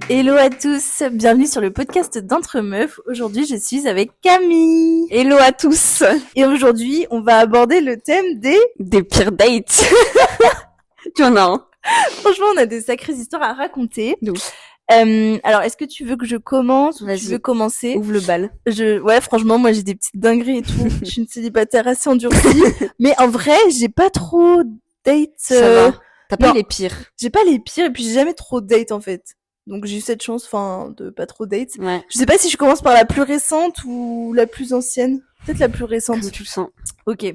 Hello à tous, bienvenue sur le podcast d'Entre Meufs. Aujourd'hui, je suis avec Camille. Hello à tous. Et aujourd'hui, on va aborder le thème des pires dates. Tu en as un? Franchement, on a des sacrées histoires à raconter. Ouf. Alors, est-ce que tu veux que je commence ou Vas-y. tu veux commencer? Ouvre le bal. Ouais, franchement, moi, j'ai des petites dingueries et tout. Je suis une célibataire assez endurcie. Mais en vrai, j'ai pas trop dates. Ça va. T'as pas non. les pires. J'ai pas les pires et puis j'ai jamais trop de dates en fait. Donc j'ai eu cette chance, de pas trop date. Ouais. Je sais pas si je commence par la plus récente ou la plus ancienne. Peut-être la plus récente. Comme tu le sens. Ok.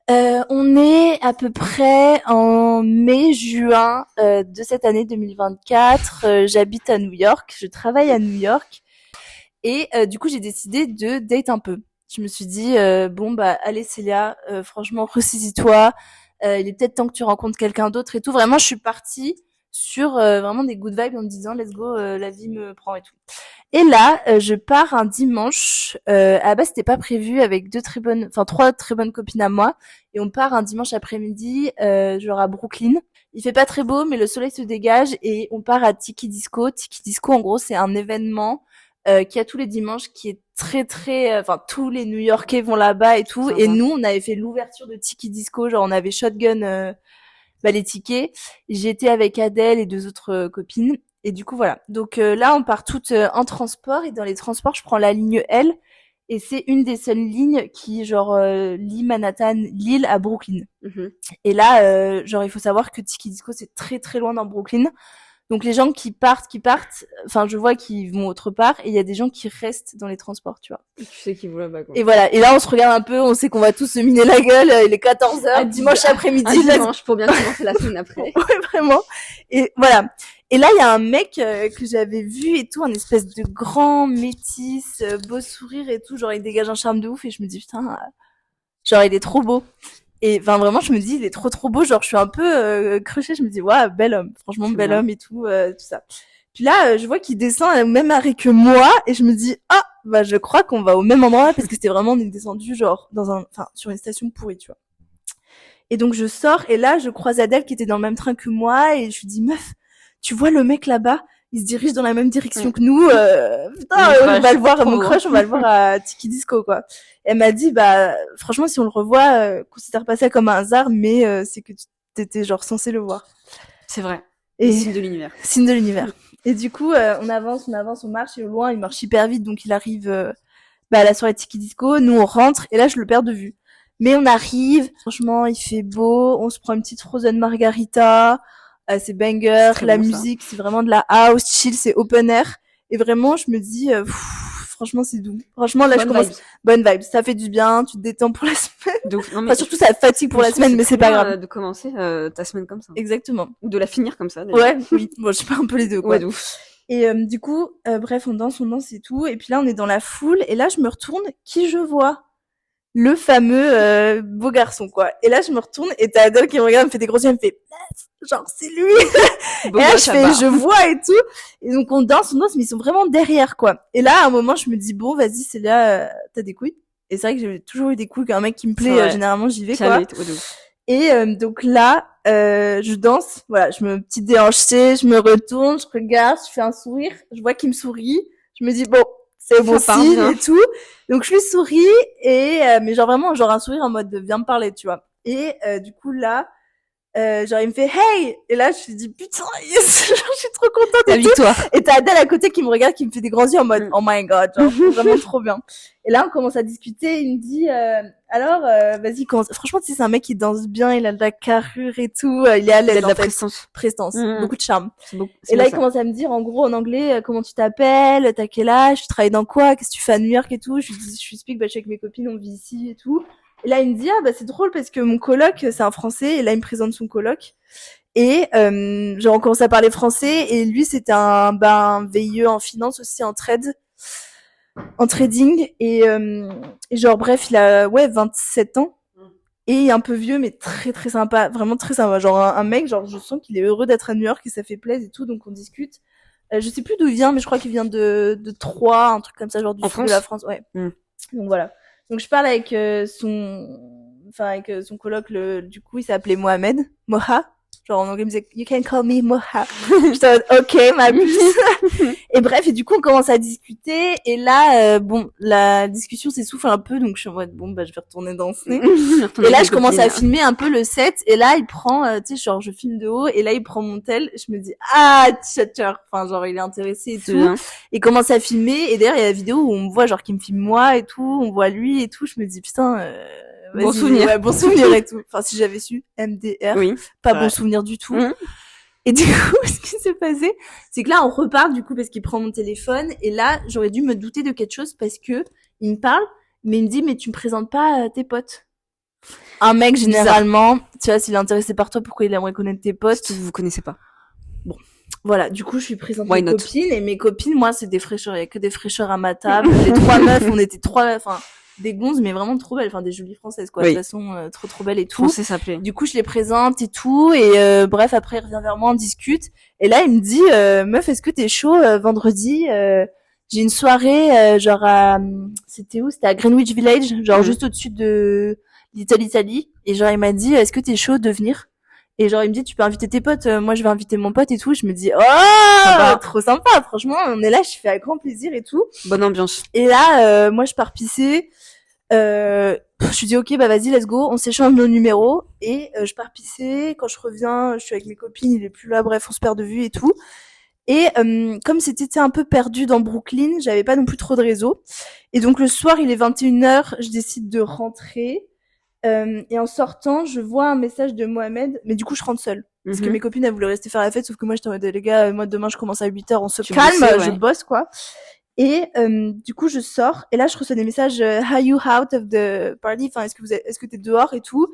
On est à peu près en mai-juin de cette année 2024. J'habite à New York, je travaille à New York. Et du coup, j'ai décidé de date un peu. Je me suis dit, allez Célia, franchement, ressaisis-toi. Il est peut-être temps que tu rencontres quelqu'un d'autre et tout. Vraiment, je suis partie sur vraiment des good vibes en me disant let's go, la vie me prend et tout. Et là, je pars un dimanche. À la base, c'était pas prévu avec trois très bonnes copines à moi. Et on part un dimanche après-midi, genre à Brooklyn. Il fait pas très beau, mais le soleil se dégage et on part à Tiki Disco. Tiki Disco, en gros, c'est un événement qui a tous les dimanches, qui est très très, tous les New-Yorkais vont là-bas et tout. Sympa. Et nous, on avait fait l'ouverture de Tiki Disco, genre on avait shotgun les tickets. J'étais avec Adèle et deux autres copines. Et du coup, voilà. Donc là, on part toutes en transport. Et dans les transports, je prends la ligne L. Et c'est une des seules lignes qui, lie Manhattan, l'île à Brooklyn. Mhm. Et là, il faut savoir que Tiki Disco, c'est très très loin dans Brooklyn. Donc les gens qui partent, je vois qu'ils vont autre part, et il y a des gens qui restent dans les transports, tu vois. Tu sais qu'ils vont là-bas, quoi. Et voilà. Et là, on se regarde un peu, on sait qu'on va tous se miner la gueule, il est 14h, dimanche après-midi. Un dimanche pour bien commencer la semaine après. Ouais, vraiment. Et voilà. Et là, il y a un mec que j'avais vu et tout, un espèce de grand métis, beau sourire et tout, genre il dégage un charme de ouf, et je me dis putain, genre il est trop beau. Et vraiment, je me dis il est trop trop beau, genre je suis un peu crushée, je me dis ouais, bel homme, franchement bel homme et tout, tout ça. Puis là, je vois qu'il descend au même arrêt que moi, et je me dis je crois qu'on va au même endroit, parce que c'était vraiment, on est descendu genre sur une station pourrie, tu vois. Et donc je sors, et là je croise Adèle qui était dans le même train que moi, et je lui dis meuf, tu vois le mec là-bas, il se dirige dans la même direction que nous, on va le voir, mon crush, on va le voir à Tiki Disco, quoi. Et elle m'a dit, franchement, si on le revoit, considère pas ça comme un hasard, mais c'est que t'étais genre censé le voir. C'est vrai. Et signe de l'univers. Signe de l'univers. Et du coup, on avance, on marche, et au loin, il marche hyper vite, donc il arrive à la soirée Tiki Disco, nous on rentre, et là je le perds de vue. Mais on arrive, franchement, il fait beau, on se prend une petite frozen margarita, c'est banger, la musique, c'est vraiment de la house, chill, c'est open air. Et vraiment, je me dis, franchement, c'est doux. Franchement, là, bonne vibe. Ça fait du bien, tu te détends pour la semaine. Donc, non, mais surtout, ça fatigue pour la semaine, mais c'est pas grave. De commencer ta semaine comme ça. Exactement. Ou de la finir comme ça, d'ailleurs. Ouais, oui. Bon, je sais pas, un peu les deux, quoi. Ouais, d'ouf. Et du coup, bref, on danse et tout. Et puis là, on est dans la foule. Et là, je me retourne, qui je vois? Le fameux beau garçon, quoi. Et là, je me retourne, et t'as Adèle qui me regarde, me fait des gros yeux, elle me fait genre c'est lui. Et là, je vois et tout. Et donc on danse, mais ils sont vraiment derrière, quoi. Et là, à un moment, je me dis bon, vas-y, c'est là, t'as des couilles. Et c'est vrai que j'ai toujours eu des couilles, qu'un mec qui me plaît, généralement j'y vais, quoi. Et donc là, je danse, voilà, je me petite déhanchée, je me retourne, je regarde, je fais un sourire, je vois qu'il me sourit, je me dis bon, c'est bon signe et tout. Donc je lui souris, et mais genre vraiment, genre un sourire en mode de viens me parler, tu vois. Et du coup là, genre il me fait hey, et là je lui dis putain yes, genre, je suis trop contente. La victoire. Et t'as Adèle à côté qui me regarde, qui me fait des grands yeux en mode oh my god, genre vraiment trop bien. Et là on commence à discuter, il me dit alors vas-y, commence. Franchement, tu sais, c'est un mec qui danse bien, il a de la carrure et tout, il est à l'aise, il a de la prestance, beaucoup de charme. Et là il commence à me dire en gros en anglais comment tu t'appelles, t'as quel âge, tu travailles dans quoi, qu'est-ce que tu fais à New York et tout. Je lui explique, je suis avec mes copines, on vit ici et tout. Et là, il me dit, c'est drôle parce que mon coloc, c'est un Français, et là, il me présente son coloc. Et, on commence à parler français, et lui, c'était un VIE en finance aussi, en trading, et bref, il a, 27 ans, et un peu vieux, mais très, très sympa, vraiment très sympa. Genre, un mec, genre, je sens qu'il est heureux d'être à New York, et ça fait plaisir et tout, donc on discute. Je sais plus d'où il vient, mais je crois qu'il vient de Troyes, un truc comme ça, genre du sud de la France, ouais. Donc voilà. Donc je parle avec son coloc, du coup il s'appelait Mohamed, Moha, Genre, en anglais, il me disait, you can call me Moha. J'étais en mode, ok, ma puce. Et bref, et du coup, on commence à discuter. Et là, bon, la discussion s'essouffle un peu. Donc, je suis en mode, bon, bah, je vais retourner danser. Et là, je commence à filmer un peu le set. Et là, il prend, tu sais, genre, je filme de haut. Et là, il prend mon tel. Je me dis, ah, tchatcher. Enfin, genre, il est intéressé et tout. Bien. Il commence à filmer. Et d'ailleurs, il y a la vidéo où on me voit, genre, qui me filme moi et tout. On voit lui et tout. Je me dis, putain, bon souvenir. Ouais, bon souvenir et tout. Enfin, si j'avais su, MDR. Oui. Pas bon souvenir du tout. Et du coup, ce qui s'est passé, c'est que là, on repart, du coup, parce qu'il prend mon téléphone. Et là, j'aurais dû me douter de quelque chose parce que il me parle, mais il me dit, mais tu me présentes pas tes potes. Un mec, généralement, tu vois, s'il est intéressé par toi, pourquoi il aimerait connaître tes potes? Si vous vous connaissez pas. Bon. Voilà, du coup, je suis présente Why mes not? copines. Et mes copines, moi, c'est des fraîcheurs. Il y a que des fraîcheurs à ma table. Les 3 meufs, on était 3, enfin, des gonzes, mais vraiment trop belles. Enfin, des jolies françaises, quoi. Oui. De toute façon, trop belles et tout. Français s'appelait. Du coup, je les présente et tout. Et bref, après, il revient vers moi, on discute. Et là, il me dit, meuf, est-ce que t'es chaud vendredi j'ai une soirée, genre à... C'était où? C'était à Greenwich Village, genre juste au-dessus de Little Italy. Et genre, il m'a dit, est-ce que t'es chaud de venir? Et genre, il me dit, tu peux inviter tes potes. Moi, je vais inviter mon pote et tout. Je me dis, oh, trop sympa. Franchement, on est là, je fais avec grand plaisir et tout. Bonne ambiance. Et là, moi, je pars pisser. Je lui dis, ok, bah vas-y, let's go. On s'échange nos numéros. Et je pars pisser. Quand je reviens, je suis avec mes copines. Il est plus là. Bref, on se perd de vue et tout. Et comme c'était un peu perdu dans Brooklyn, j'avais pas non plus trop de réseau. Et donc, le soir, il est 21h. Je décide de rentrer. Et en sortant, je vois un message de Mohamed, mais du coup, je rentre seule. Parce que mes copines, elles voulaient rester faire la fête, sauf que moi, j'étais en mode, les gars, moi, demain, je commence à 8h, on se calme, bossais, ouais. Je bosse, quoi. Et du coup, je sors, et là, je reçois des messages, are you out of the party? Enfin, est-ce que t'es dehors et tout?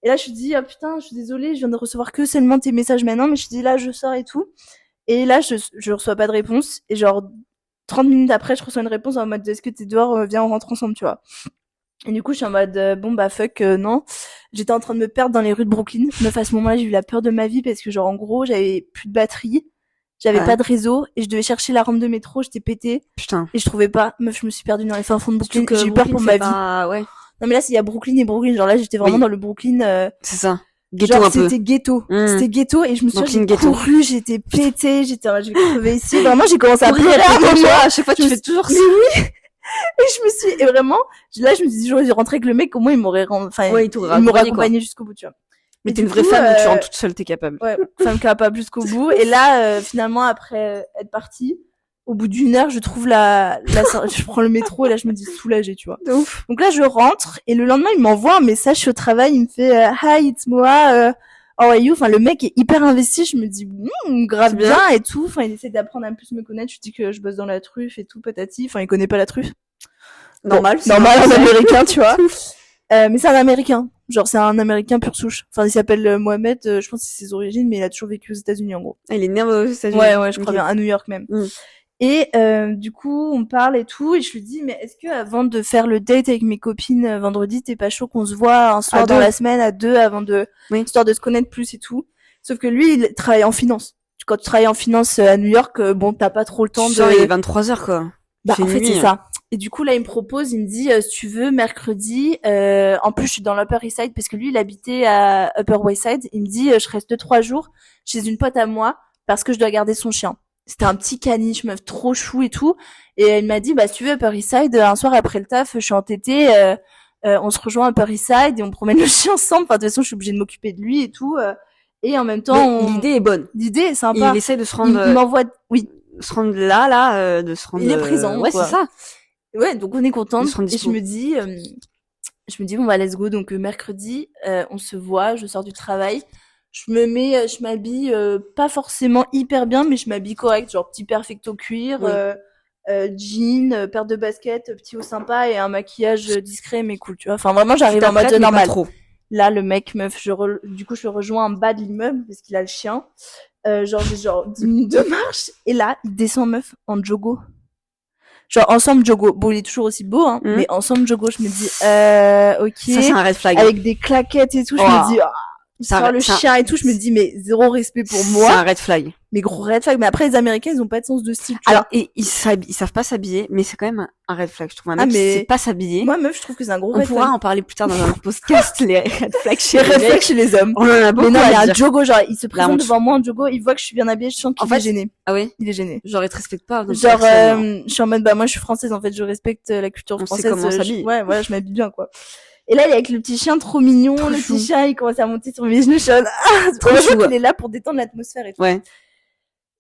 Et là, je me dis, ah putain, je suis désolée, je viens de recevoir que seulement tes messages maintenant, mais je dis, là, je sors et tout. Et là, je reçois pas de réponse, et genre, 30 minutes après, je reçois une réponse en mode, est-ce que t'es dehors? Viens, on rentre ensemble, tu vois. Et du coup, je suis en mode, bon, bah, fuck, non. J'étais en train de me perdre dans les rues de Brooklyn. Meuf, à ce moment-là, j'ai eu la peur de ma vie parce que, genre, en gros, j'avais plus de batterie. J'avais pas de réseau et je devais chercher la rampe de métro, j'étais pétée. Putain. Et je trouvais pas. Meuf, je me suis perdue dans les fins fonds de Brooklyn. J'ai eu peur pour ma vie. Ouais. Non, mais là, il y a Brooklyn et Brooklyn. Genre là, j'étais vraiment dans le Brooklyn, c'est ça. Ghetto genre, un peu. c'était ghetto. C'était ghetto et je me souviens, j'ai couru, j'étais pétée, j'étais, je vais crever ici. Vraiment, j'ai commencé à pleurer à un moment. À chaque fois, tu fais toujours ça. Mais oui. Et je me suis, et vraiment, là, je me suis dit, j'aurais dû rentrer avec le mec, au moins, il m'aurait accompagné jusqu'au bout, tu vois. Mais t'es une vraie femme, tu rentres toute seule, t'es capable. Ouais, femme capable jusqu'au bout. Et là, finalement, après être partie, au bout d'une heure, je trouve je prends le métro et là, je me dis soulagée, tu vois. Donc là, je rentre et le lendemain, il m'envoie un message au travail, il me fait, hi, it's Moa, how are you? Enfin, le mec est hyper investi, je me dis, grave bien et tout. Enfin, il essaie d'apprendre à plus me connaître, je dis que je bosse dans la truffe et tout, patati. Enfin, il connaît pas la truffe. Normal, un américain, tu vois. Mais c'est un américain. Genre, c'est un américain pur souche. Enfin, il s'appelle Mohamed, je pense que c'est ses origines, mais il a toujours vécu aux États-Unis, en gros. Ah, il est né aux États-Unis. Ouais, je crois bien, à New York même. Et du coup, on parle et tout, et je lui dis, mais est-ce que avant de faire le date avec mes copines vendredi, t'es pas chaud qu'on se voit un soir dans la semaine à 2 avant de, histoire de se connaître plus et tout. Sauf que lui, il travaille en finance. Quand tu travailles en finance à New York, bon, t'as pas trop le temps il est 23h, quoi. Bah, en fait, c'est ça. Et du coup, là, il me propose, il me dit, si tu veux, mercredi, en plus, je suis dans l'Upper East Side parce que lui, il habitait à Upper West Side. Il me dit, je reste 2-3 jours chez une pote à moi parce que je dois garder son chien. C'était un petit caniche, meuf, trop chou et tout. Et il m'a dit, bah, si tu veux, Upper East Side, un soir après le taf, je suis entêtée, on se rejoint à Upper East Side et on promène le chien ensemble. Enfin, de toute façon, je suis obligée de m'occuper de lui et tout. Et en même temps, l'idée est bonne. L'idée est sympa. Il essaie de se rendre, il m'envoie, se rendre là, de se rendre. Il est présent. Ouais, c'est ça. Ouais, donc on est contente. Et je me dis, bon, bah, let's go. Donc, mercredi, on se voit, je sors du travail. Je m'habille, pas forcément hyper bien, mais je m'habille correct, genre petit perfecto cuir, jean, paire de baskets, petit haut sympa et un maquillage discret mais cool, tu vois. Enfin, vraiment, j'arrive en mode normal. Là, le mec, meuf, du coup, je le rejoins en bas de l'immeuble parce qu'il a le chien. J'ai 10 minutes de marche. Et là, il descend, meuf, en joggo. Genre, ensemble joggo. Bon, il est toujours aussi beau, hein. Mais ensemble joggo, je me dis, ok. Ça, c'est un red flag. Avec des claquettes et tout, je me dis, Sur le chien et tout, je me dis, mais zéro respect pour moi. C'est un red flag. Mais gros red flag. Mais après, les Américains, ils ont pas de sens de style. Alors, et ils savent pas s'habiller, mais c'est quand même un red flag, je trouve. Même si c'est pas s'habiller. Moi, meuf, je trouve que c'est un gros red flag. On pourra en parler plus tard dans un podcast, les red flags chez les hommes. On en a beaucoup. Mais non, il y a un Jogo, genre, il se présente devant moi en Jogo, il voit que je suis bien habillée, je sens qu'il est gêné. Ah oui? Il est gêné. Genre, il te respecte pas. Genre, je suis en mode, bah, moi, je suis française, en fait, je respecte la culture française. On sait comment s'habiller. Ouais, voilà, je m'habille bien, quoi. Et là, il est avec le petit chien trop mignon, le petit chien, il commence à monter sur mes genoux, je suis en mode, trop chou. Il est là pour détendre l'atmosphère et tout. Ouais.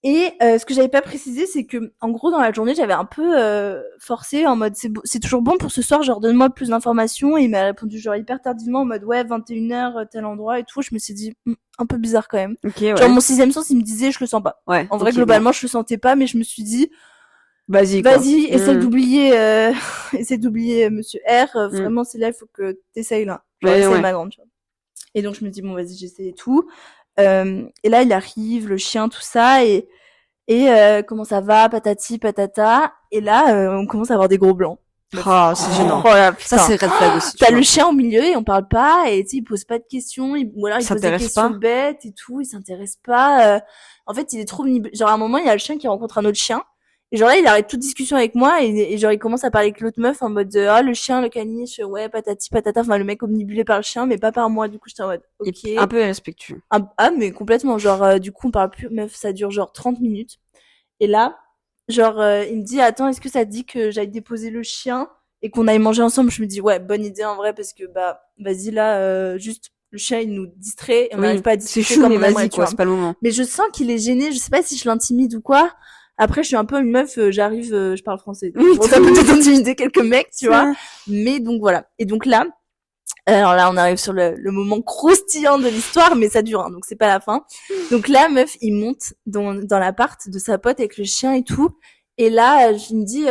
Et ce que j'avais pas précisé, c'est que en gros dans la journée, j'avais un peu forcé en mode c'est toujours bon pour ce soir, genre donne-moi plus d'informations. Et il m'a répondu genre hyper tardivement en mode ouais 21h tel endroit et tout. Je me suis dit un peu bizarre quand même. Okay, ouais. Genre mon sixième sens, il me disait je le sens pas. Ouais. En vrai globalement, je le sentais pas, mais je me suis dit vas-y, essaie d'oublier Monsieur R. Vraiment c'est là, il faut que t'essayes là. Genre essaye ma grande. Tu vois. Et donc je me dis bon vas-y j'essaie et tout. Et là il arrive, le chien, tout ça, et comment ça va, patati patata, et là on commence à avoir des gros blancs. Oh, c'est gênant. Oh là, ça c'est red flag aussi. T'as le chien au milieu et on parle pas, et tu sais il pose pas de questions, ou alors il pose des questions bêtes et tout, il s'intéresse pas. En fait il est trop genre à un moment il y a le chien qui rencontre un autre chien. Et genre là, il arrête toute discussion avec moi et genre il commence à parler avec l'autre meuf en mode le chien, le caniche, ouais patati patata, enfin le mec omnibulé par le chien mais pas par moi. Du coup j'étais en mode ok. Un peu irrespectueux. Ah mais complètement, genre du coup on parle plus, meuf, ça dure genre 30 minutes. Et là, genre il me dit attends, est-ce que ça te dit que j'aille déposer le chien et qu'on aille manger ensemble? Je me dis ouais, bonne idée en vrai, parce que bah vas-y là juste le chien il nous distrait et on n'arrive pas à discuter. C'est chou, comme mais on aimerait, vas-y quoi, c'est pas le moment. Mais je sens qu'il est gêné, je sais pas si je l'intimide ou quoi. Après, je suis un peu une meuf, j'arrive, je parle français. Oui, ça peut peut-être intimider quelques mecs, tu vois. Mais donc voilà. Et donc là, alors là, on arrive sur le moment croustillant de l'histoire, mais ça dure, hein, donc c'est pas la fin. Donc là, meuf, il monte dans l'appart de sa pote avec le chien et tout. Et là, je me dis,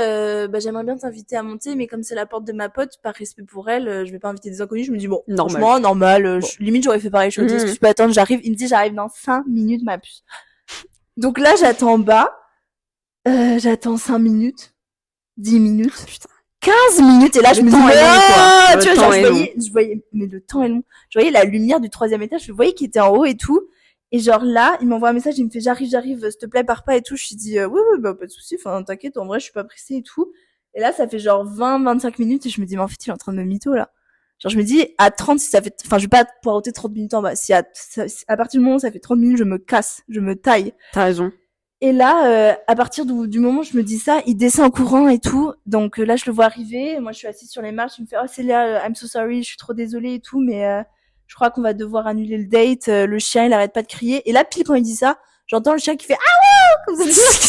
bah j'aimerais bien t'inviter à monter, mais comme c'est la porte de ma pote, par respect pour elle, je vais pas inviter des inconnus. Je me dis bon, franchement, normal. Bon. Limite, j'aurais fait pareil. Je me dis, est-ce que je peux attendre? J'arrive. Il me dit, j'arrive dans 5 minutes, ma puce. Donc là, j'attends en bas. J'attends 5 minutes, 10 minutes, putain, 15 minutes, et là, je me dis, tu vois, genre, je voyais, mais le temps est long. Je voyais la lumière du 3e étage, je voyais qu'il était en haut et tout. Et genre là, il m'envoie un message, il me fait, j'arrive, s'il te plaît, pars pas et tout. Je lui dis, oui, bah, pas de souci, enfin, t'inquiète, en vrai, je suis pas pressée et tout. Et là, ça fait genre 25 minutes et je me dis, mais en fait, il est en train de me mytho, là. Genre, je me dis, à 30, si ça fait, enfin, je vais pas pouvoir ôter 30 minutes en bas. Si à partir du moment où ça fait 30 minutes, je me casse, je me taille. T'as raison. Et là, à partir du moment où je me dis ça, il descend en courant et tout. Donc là, je le vois arriver. Moi, je suis assise sur les marches. Il me fait « Oh, Célia, I'm so sorry, je suis trop désolée et tout, mais je crois qu'on va devoir annuler le date. Le chien, il arrête pas de crier. » Et là, pile quand il dit ça, j'entends le chien qui fait « Ah ouais !» Comme ça.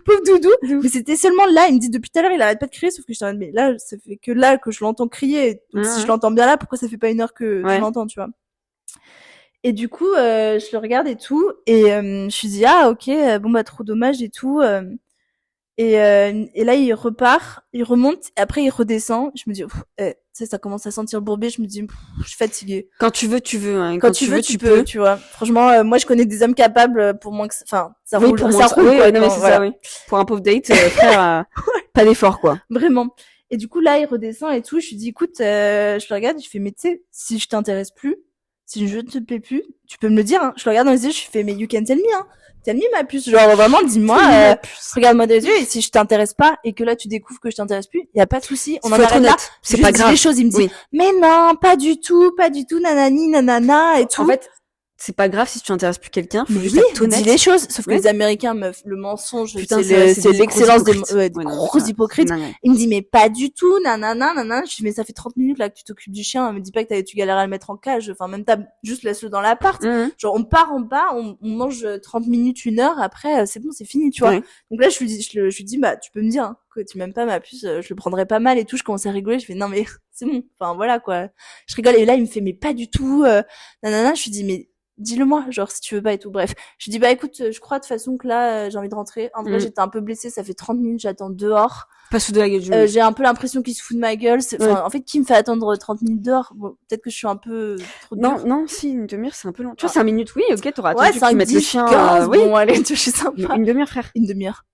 Pauvre doudou. Mais c'était seulement là. Il me dit depuis tout à l'heure, il arrête pas de crier. Sauf que je suis en mode, mais là, ça fait que là que je l'entends crier. Donc si je l'entends bien là, pourquoi ça fait pas 1 heure que je l'entends, tu vois? Et du coup, je le regarde et tout, et je me suis dit ah ok, bon bah trop dommage et tout. Et là il repart, il remonte, et après il redescend. Je me dis, tu sais, ça commence à sentir bourbé. Je me dis, je suis fatiguée. Quand tu veux, tu veux. Hein. Quand tu veux, tu peux. Tu vois. Franchement, moi je connais des hommes capables pour moins que, enfin, ça roule, pour ça roule. Oui, quoi, non, mais c'est ça, oui. Pour un pauvre date, frère, pas d'effort quoi. Vraiment. Et du coup là il redescend et tout. Je lui dis, écoute, je le regarde, je fais, mais tu sais, si je t'intéresse plus. Si je ne te plais plus, tu peux me le dire, hein. Je le regarde dans les yeux, je fais, mais you can tell me, hein. Tell me, ma puce. Genre, vraiment, dis-moi, regarde-moi dans les yeux, et si je t'intéresse pas, et que là, tu découvres que je t'intéresse plus, y a pas de souci. On en arrête là. C'est pas grave. Les choses, il me dit, mais non, pas du tout, nanani, nanana, et tout. En fait, c'est pas grave si tu intéresses plus quelqu'un, faut juste oui, être honnête. Dis les choses, sauf que les Américains, meuf, le mensonge, putain, c'est l'excellence des gros hypocrites. Non. Il me dit, mais pas du tout, nanana. Je dis, mais ça fait 30 minutes, là, que tu t'occupes du chien, me dis pas que tu galères à le mettre en cage, enfin, même juste laisse-le dans l'appart. Genre, on part en bas, on mange 30 minutes, 1 heure, après, c'est bon, c'est fini, tu vois. Donc là, je lui dis, bah, tu peux me dire, hein, que tu m'aimes pas ma puce, je le prendrais pas mal et tout. Je commence à rigoler, je fais, non, mais c'est bon, enfin, voilà, quoi. Je rigole, et là, il me fait, mais pas du tout, nanana. Je lui dis, mais dis-le-moi, genre, si tu veux pas et tout. Bref. Je dis, bah, écoute, je crois de toute façon que là, j'ai envie de rentrer. En vrai, j'étais un peu blessée, ça fait 30 minutes, j'attends dehors. Pas sous de la gueule. J'ai un peu l'impression qu'il se fout de ma gueule. Enfin, en fait, qui me fait attendre 30 minutes dehors? Bon, peut-être que je suis un peu trop dure. Non, si, une demi-heure, c'est un peu long. Tu vois, 5 minutes, oui, ok, t'auras attendu qu'ils mettent le chien, oui. Bon, allez, je suis sympa. Une demi-heure, frère. Une demi-heure.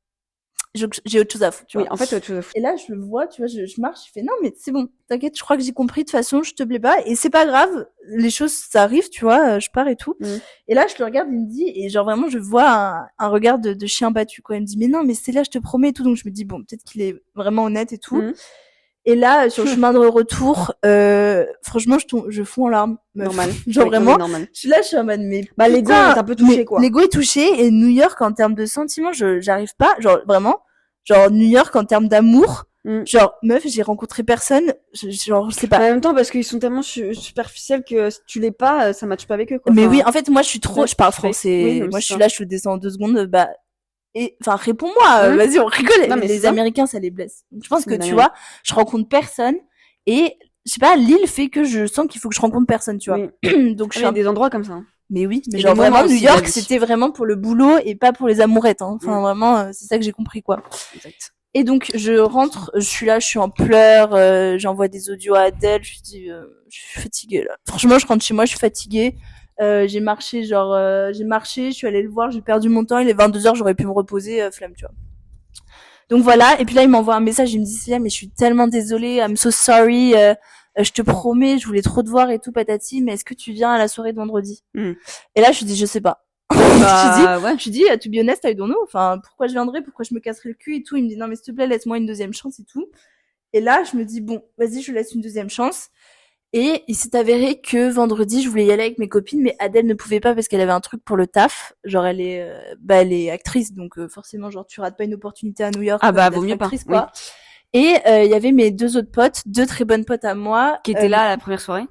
j'ai autre chose à foutre, tu vois. Oui, en fait, autre chose à foutre. Et là, je le vois, tu vois, je marche, je fais non, mais c'est bon, t'inquiète, je crois que j'ai compris, de toute façon, je te plais pas, et c'est pas grave, les choses, ça arrive, tu vois, je pars et tout. Et là, je le regarde, il me dit, et genre vraiment, je vois un regard de chien battu, quoi. Il me dit, mais non, mais c'est là, je te promets et tout, donc je me dis, bon, peut-être qu'il est vraiment honnête et tout. Et là, sur le chemin de retour, franchement, je fonds en larmes. Normal. Genre vraiment, normal. je suis là, je suis en mode, mais l'ego est un peu touché, quoi. L'ego est touché, et New York, en termes de sentiments, j'arrive pas, genre vraiment, genre New York, en termes d'amour, genre, meuf, j'ai rencontré personne, genre, je sais pas. En même temps, parce qu'ils sont tellement superficiels que si tu l'es pas, ça matche pas avec eux, quoi. Mais oui, en fait, moi, je parle français. Oui, moi, je suis là, je le descends en 2 secondes, enfin, réponds-moi, vas-y, on rigole. Non, mais les Américains, ça les blesse. Donc, je pense que, tu vois, je rencontre personne, et, je sais pas, l'île fait que je sens qu'il faut que je rencontre personne, tu vois. Donc, je suis des endroits comme ça. Mais oui, mais genre vraiment, New York, c'était vraiment pour le boulot et pas pour les amourettes, hein. Enfin, vraiment, c'est ça que j'ai compris, quoi. Exact. Et donc, je rentre, je suis là, je suis en pleurs, j'envoie des audios à Adèle, je lui dis, je suis fatiguée, là. Franchement, je rentre chez moi, je suis fatiguée. J'ai marché, je suis allée le voir, j'ai perdu mon temps, il est 22h, j'aurais pu me reposer, flemme, tu vois. Donc voilà, et puis là, il m'envoie un message, il me dit, Célia, mais je suis tellement désolée, I'm so sorry, je te promets, je voulais trop te voir et tout, patati, mais est-ce que tu viens à la soirée de vendredi? Et là, je lui dis, je sais pas. Je lui dis, to be honest, I don't know. Enfin, pourquoi je viendrais, pourquoi je me casserais le cul et tout. Il me dit, non, mais s'il te plaît, laisse-moi une deuxième chance et tout. Et là, je me dis, bon, vas-y, je lui laisse une deuxième chance. Et il s'est avéré que vendredi, je voulais y aller avec mes copines, mais Adèle ne pouvait pas parce qu'elle avait un truc pour le taf. Genre, elle est actrice, donc forcément, genre, tu rates pas une opportunité à New York. Ah bah, vaut mieux actrice, pas. Quoi. Oui. Et il y avait mes 2 autres potes, 2 très bonnes potes à moi. Qui étaient là à la première soirée.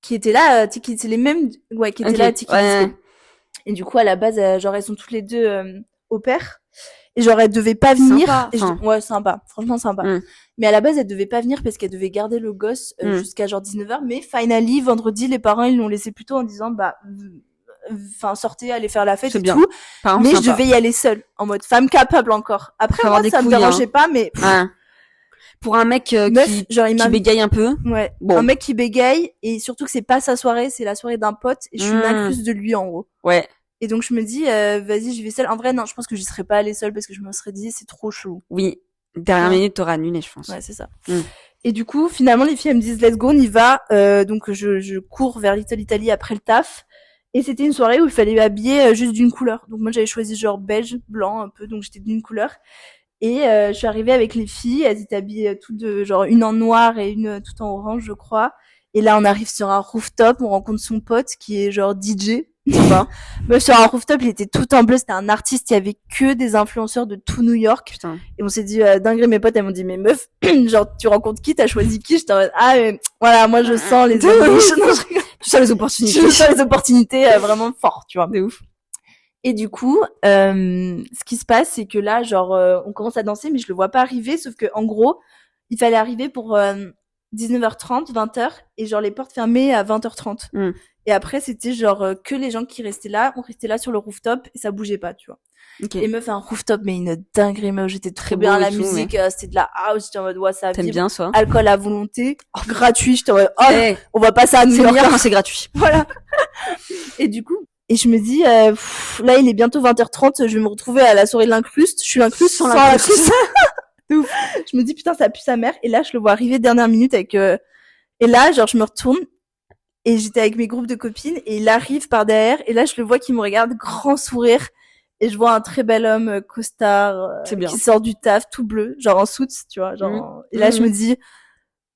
Qui étaient là, c'est les mêmes, ouais, qui étaient là à Tiki Disco. Et du coup, à la base, genre, elles sont toutes les 2 au pair. Et genre, elles devaient pas venir. Sympa. Ouais, sympa. Franchement, sympa. Mais à la base, elles devaient pas venir parce qu'elles devaient garder le gosse jusqu'à genre 19h. Mais finally, vendredi, les parents, ils l'ont laissé plutôt en disant, enfin, sortez, allez faire la fête et tout. Mais je devais y aller seule. En mode femme capable encore. Après, moi, ça me dérangeait pas, mais... Pour un mec qui bégaye un peu. Ouais. Bon. Un mec qui bégaye, et surtout que c'est pas sa soirée, c'est la soirée d'un pote, et je suis une incluse de lui, en gros. Ouais. Et donc, je me dis, vas-y, je vais seule. En vrai, non, je pense que j'y serais pas allée seule parce que je me serais dit, c'est trop chaud. Oui. Dernière minute, t'auras annulé, je pense. Ouais, c'est ça. Et du coup, finalement, les filles, elles me disent, let's go, on y va. Donc, je cours vers Little Italy après le taf. Et c'était une soirée où il fallait habiller juste d'une couleur. Donc, moi, j'avais choisi genre beige, blanc, un peu. Donc, j'étais d'une couleur. Et je suis arrivée avec les filles, elles étaient habillées toutes genre une en noir et une toute en orange, je crois. Et là, on arrive sur un rooftop, on rencontre son pote qui est genre DJ. Moi, sur un rooftop, il était tout en bleu, c'était un artiste, il y avait que des influenceurs de tout New York. Putain. Et on s'est dit, dingue, mes potes, elles m'ont dit, mais meuf, genre, tu rencontres qui, t'as choisi qui? J'étais en mode, voilà, moi, je sens les tu sens les opportunités. Je sens les opportunités vraiment fort, tu vois. De ouf. Et du coup, ce qui se passe, c'est que là, genre, on commence à danser, mais je le vois pas arriver, sauf que, en gros, il fallait arriver pour 19h30, 20h, et genre les portes fermées à 20h30. Et après, c'était genre que les gens qui restaient là, on restait là sur le rooftop, et ça bougeait pas, tu vois. Okay. Et meuf, un rooftop, mais une dinguerie, meuf, j'étais très bien à la musique, c'était de la house, j'étais en mode, ouais, ça T'aimes bien, ça? Alcool à volonté, gratuit, j'étais en mode, on va passer à New York. C'est meilleur quand c'est gratuit. Voilà. Et du coup, et je me dis, là, il est bientôt 20h30, je vais me retrouver à la soirée de l'incruste. Je suis l'incruste sans l'incruste. Je me dis, putain, ça pue sa mère. Et là, je le vois arriver dernière minute avec... Et là, genre, je me retourne. Et j'étais avec mes groupes de copines. Et il arrive par derrière. Et là, je le vois qui me regarde, grand sourire. Et je vois un très bel homme, costard, qui sort du taf, tout bleu. Genre en suits, tu vois. Genre, Et là, je me dis,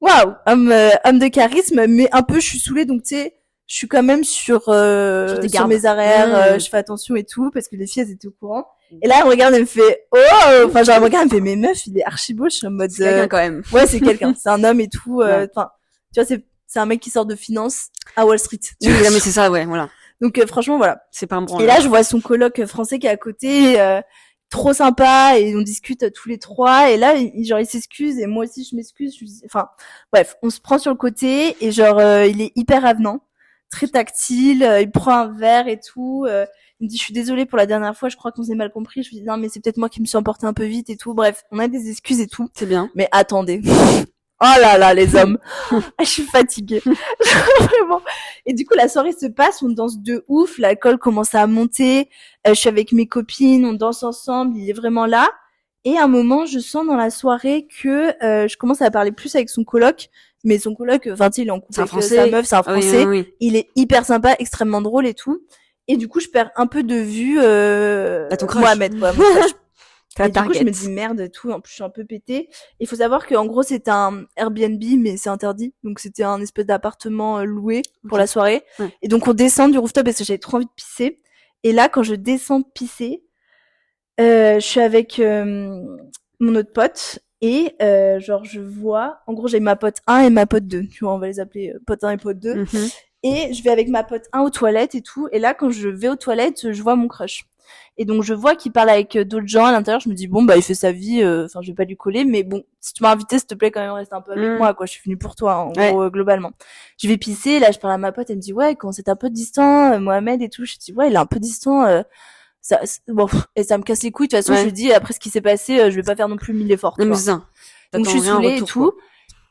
waouh, homme de charisme. Mais un peu, je suis saoulée. Donc, tu sais... Je suis quand même sur mes arrières, je fais attention et tout, parce que les filles, elles étaient au courant. Et là, elle me regarde, elle me fait, enfin, genre, elle me regarde, elle me fait, mais meuf, il est archi beau, je suis en mode, c'est quelqu'un quand même. Ouais, c'est quelqu'un. C'est un homme et tout, enfin, tu vois, c'est un mec qui sort de finance à Wall Street. Oui, mais c'est ça, ouais, voilà. Donc, franchement, voilà. C'est pas un branle. Et là, je vois son coloc français qui est à côté, trop sympa, et on discute tous les 3, et là, il s'excuse, et moi aussi, je m'excuse, enfin, bref, on se prend sur le côté, et genre, il est hyper avenant. Très tactile, il prend un verre et tout, il me dit je suis désolée pour la dernière fois, je crois qu'on s'est mal compris, je lui dis non mais c'est peut-être moi qui me suis emportée un peu vite et tout, bref, on a des excuses et tout. C'est bien. Mais attendez. Oh là là les hommes. Je suis fatiguée. Vraiment. Et du coup la soirée se passe, on danse de ouf, l'alcool commence à monter, je suis avec mes copines, on danse ensemble, il est vraiment là. Et à un moment, je sens dans la soirée que je commence à parler plus avec son coloc. Mais son coloc, enfin, tu sais, il est en couple avec sa meuf, c'est un Français. Oui, oui, oui. Il est hyper sympa, extrêmement drôle et tout. Et du coup, je perds un peu de vue ton crush. Mohamed, quoi, mon crush. Et du coup, je target. me dis merde et tout. En plus, je suis un peu pétée. Il faut savoir qu'en gros, c'était un Airbnb, mais c'est interdit. Donc, c'était un espèce d'appartement loué pour la soirée. Ouais. Et donc, on descend du rooftop parce que j'avais trop envie de pisser. Et là, quand je descends pisser, je suis avec mon autre pote. Et genre, je vois... En gros, j'ai ma pote 1 et ma pote 2. Tu vois, on va les appeler pote 1 et pote 2. Et je vais avec ma pote 1 aux toilettes et tout. Et là, quand je vais aux toilettes, je vois mon crush. Et donc, je vois qu'il parle avec d'autres gens à l'intérieur. Je me dis, bon, bah, il fait sa vie. Enfin, je vais pas lui coller. Mais bon, si tu m'as invité, s'il te plaît, quand même, reste un peu avec moi, quoi. Je suis venue pour toi, en gros, globalement. Je vais pisser. Là, je parle à ma pote. Elle me dit, ouais, quand c'est un peu distant, Mohamed et tout. Je dis, ouais, il est un peu distant. Ça, bon, et ça me casse les couilles. De toute façon, je lui dis, après ce qui s'est passé, je vais pas faire non plus 1000 efforts. Non, mais ça. Donc, je suis saoulée et tout. Quoi.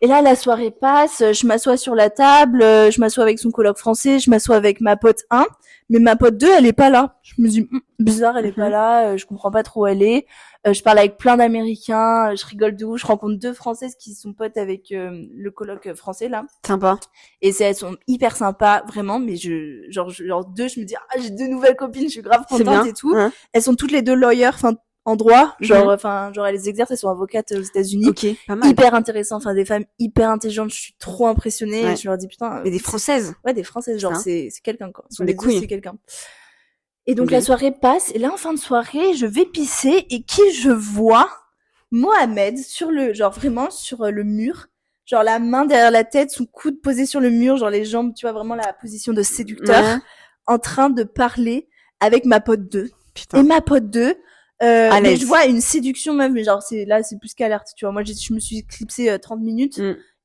Et là, la soirée passe, je m'assois sur la table, je m'assois avec son coloc français, je m'assois avec ma pote 1, mais ma pote 2, elle est pas là. Je me dis, bizarre, elle est pas là, je comprends pas trop où elle est. Je parle avec plein d'Américains, je rigole de ouf, je rencontre 2 Françaises qui sont potes avec le coloc français, là. Sympa. Et elles sont hyper sympas, vraiment, mais genre 2, je me dis, ah, j'ai 2 nouvelles copines, je suis grave contente et tout. Hein. Elles sont toutes les 2 lawyers, enfin, en droit, genre elles exercent, elles sont avocates aux États-Unis. Ok, pas mal. Hyper intéressant, enfin des femmes hyper intelligentes, je suis trop impressionnée. Ouais. Je leur dis putain. Mais des Françaises. Ouais, des Françaises, genre c'est quelqu'un quoi. Sont des couilles. C'est quelqu'un. Et donc la soirée passe et là en fin de soirée, je vais pisser et qui je vois Mohamed sur le genre vraiment sur le mur, genre la main derrière la tête, son coude posé sur le mur, genre les jambes, tu vois vraiment la position de séducteur en train de parler avec ma pote 2. Putain. Et ma pote 2 mais je vois une séduction même, mais genre c'est plus qu'alerte, tu vois. Moi je me suis clipsée 30 minutes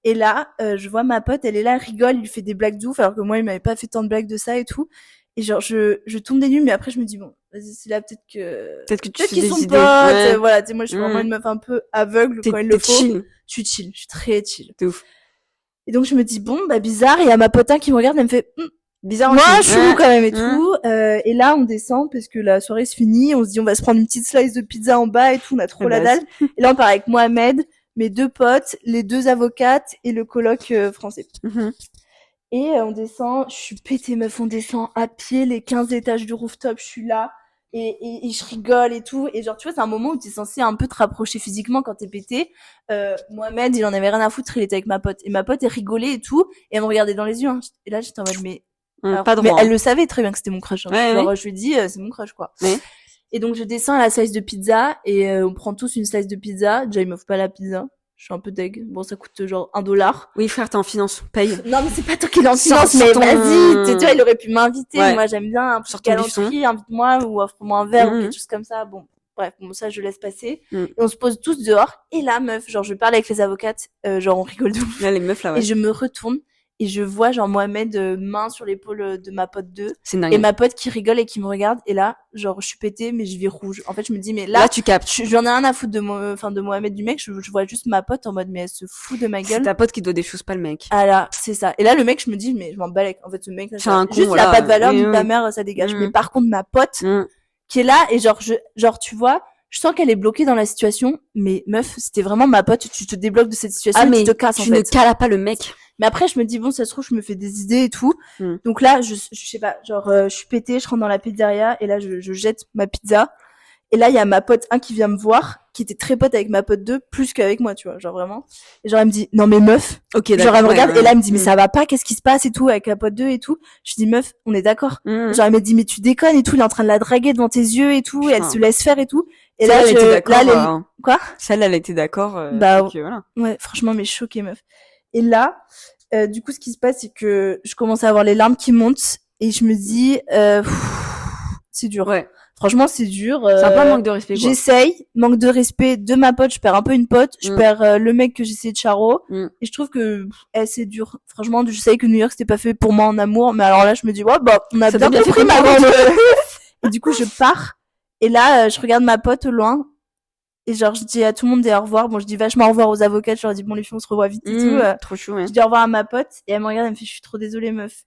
et là je vois ma pote, elle est là, elle rigole, il lui fait des blagues de ouf alors que moi il m'avait pas fait tant de blagues de ça et tout. Et genre je tombe des nues, mais après je me dis bon, vas-y, c'est là peut-être qu'ils sont potes, voilà, tu sais moi je suis vraiment une meuf un peu aveugle quand il le faut. Chill. Je suis très chill. T'es ouf. Et donc je me dis bon, bah bizarre, et il y a ma pote qui me regarde, elle me fait bizarre moi je suis quand même et tout et là on descend parce que la soirée se finit, on se dit on va se prendre une petite slice de pizza en bas et tout, on a trop la dalle. Et là on part avec Mohamed, mes 2 potes, les 2 avocates et le coloc français. Et on descend, je suis pétée meuf, on descend à pied les 15 étages du rooftop, je suis là et je rigole et tout, et genre tu vois c'est un moment où t'es censé un peu te rapprocher physiquement quand t'es pété. Mohamed il en avait rien à foutre, il était avec ma pote et ma pote elle rigolait et tout et elle me regardait dans les yeux et là j'étais en mode mais alors, pas droit, mais elle le savait très bien que c'était mon crush. Genre, je lui ai dit, c'est mon crush, quoi. Ouais. Et donc, je descends à la slice de pizza et on prend tous une slice de pizza. Déjà, il m'offre pas la pizza. Je suis un peu deg. Bon, ça coûte genre $1. Oui, frère, t'es en finance. Paye. Non, mais c'est pas toi qui l'es en finance, mais vas-y. Tu vois, il aurait pu m'inviter. Moi, j'aime bien un peu de galanterie. Invite-moi ou offre-moi un verre ou quelque chose comme ça. Bon. Bref, bon, ça, je laisse passer. Et on se pose tous dehors. Et là, meuf, genre, je parle avec les avocates. Genre, on rigole de ouf. Là, les meufs, là, ouais. Et je me retourne. Et je vois genre Mohamed main sur l'épaule de ma pote 2 c'est et ma pote qui rigole et qui me regarde et là genre je suis pétée mais je vis rouge. En fait je me dis mais là tu captes. J'en ai rien à foutre de Mohamed du mec, je vois juste ma pote en mode mais elle se fout de ma gueule. C'est ta pote qui doit des choses, pas le mec. Ah là, c'est ça. Et là le mec je me dis mais je m'en balèque. En fait ce mec là, c'est un con, juste voilà. Il a pas de valeur, ni ta mère ça dégage. Mais par contre ma pote qui est là et genre tu vois, je sens qu'elle est bloquée dans la situation, mais meuf, c'était vraiment ma pote, tu te débloques de cette situation et tu te casses en fait. Tu ne cales pas le mec. Mais après, je me dis, bon, ça se trouve, je me fais des idées et tout. Donc là, je sais pas, genre, je suis pétée, je rentre dans la pizzeria et là, je jette ma pizza. Et là, il y a ma pote 1 qui vient me voir, qui était très pote avec ma pote 2, plus qu'avec moi, tu vois, genre vraiment. Et genre, elle me dit, non mais meuf. Ok, genre, elle me regarde et là, elle me dit, mais ça va pas, qu'est-ce qui se passe et tout, avec la pote 2 et tout. Je dis, meuf, on est d'accord. Genre, elle me dit, mais tu déconnes et tout, il est en train de la draguer devant tes yeux et tout, et elle se laisse faire et tout. Et là, elle était d'accord. Quoi? Celle-là, elle était d'accord. Bah, voilà. Ouais, franchement, mais choquée, meuf. Et là, du coup, ce qui se passe, c'est que je commence à avoir les larmes qui montent et je me dis, c'est dur. Ouais. Franchement, c'est dur. C'est un peu un manque de respect, quoi. J'essaye, manque de respect de ma pote, je perds un peu une pote, je perds le mec que j'essayais de charo, et je trouve que c'est dur. Franchement, je savais que New York c'était pas fait pour moi en amour, mais alors là, je me dis, ouais, bah, on a bien compris ma grande. Et du coup, je pars, et là, je regarde ma pote au loin. Et genre, je dis à tout le monde au revoir. Bon, je dis vachement au revoir aux avocats. Je leur dis, bon, les filles, on se revoit vite et tout. Trop chou, ouais. Je dis au revoir à ma pote. Et elle me regarde, elle me fait, je suis trop désolée, meuf.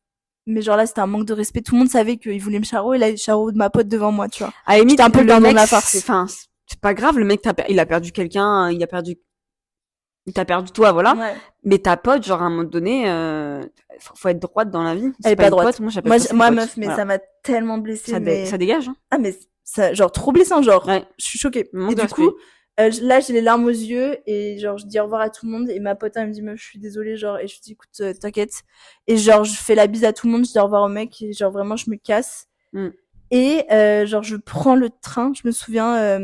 Mais genre là, c'était un manque de respect. Tout le monde savait qu'il voulait me charo. Et là, il charo de ma pote devant moi, tu vois. À la limite, j'étais un peu le dindon de la farce. Enfin, c'est pas grave, le mec il a perdu quelqu'un, il t'a perdu toi, voilà. Ouais. Mais ta pote, genre à un moment donné, faut être droite dans la vie. Elle est pas droite. Pote, moi meuf, mais ça m'a tellement blessée. Ça dégage. Hein. Ah mais ça, genre trop blessant, genre. Ouais. Je suis choquée. Et du coup, là j'ai les larmes aux yeux et genre je dis au revoir à tout le monde et ma pote elle me dit meuf je suis désolée genre et je dis écoute t'inquiète et genre je fais la bise à tout le monde, je dis au revoir au mec et genre vraiment je me casse. Et genre je prends le train, je me souviens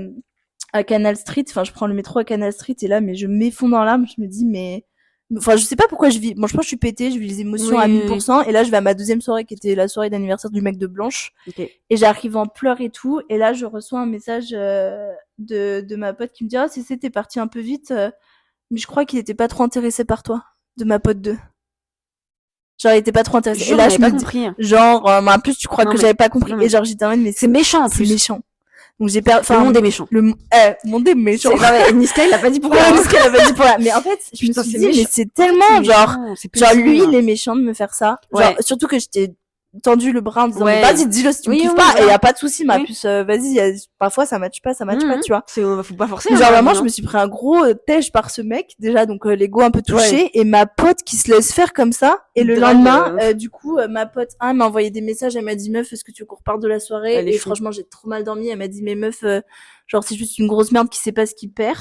à Canal Street, enfin je prends le métro à Canal Street et là mais je m'effondre en larmes, je me dis mais enfin je sais pas pourquoi je vis, bon je pense que je suis pétée, je vis les émotions à 1000% et là je vais à ma deuxième soirée qui était la soirée d'anniversaire du mec de Blanche et j'arrive en pleurs et tout et là je reçois un message de ma pote qui me dit si t'es parti un peu vite mais je crois qu'il était pas trop intéressé par toi, de ma pote 2. Genre il était pas trop intéressé. Et là je me compris. Genre en plus tu crois que j'avais pas compris et genre j'étais en mode mais c'est méchant en plus. C'est méchant. Donc j'ai perdu le monde est méchant. Le monde est méchant. Niska il a pas dit pourquoi. Niska il a pas dit pourquoi. Mais en fait, je me suis dit mais c'est tellement genre lui il est méchant de me faire ça. Genre surtout que j'étais tendu le bras en disant vas-y dis-le si tu me kiffes pas et y a pas de souci ma puce vas-y parfois ça matche pas tu vois. Faut pas forcer. Genre vraiment je me suis pris un gros tèche par ce mec déjà donc l'ego un peu touché et ma pote qui se laisse faire comme ça et le lendemain du coup ma pote m'a envoyé des messages, elle m'a dit meuf est-ce que tu veux qu'on reparte de la soirée et franchement j'ai trop mal dormi, elle m'a dit mais meuf genre c'est juste une grosse merde qui sait pas ce qu'il perd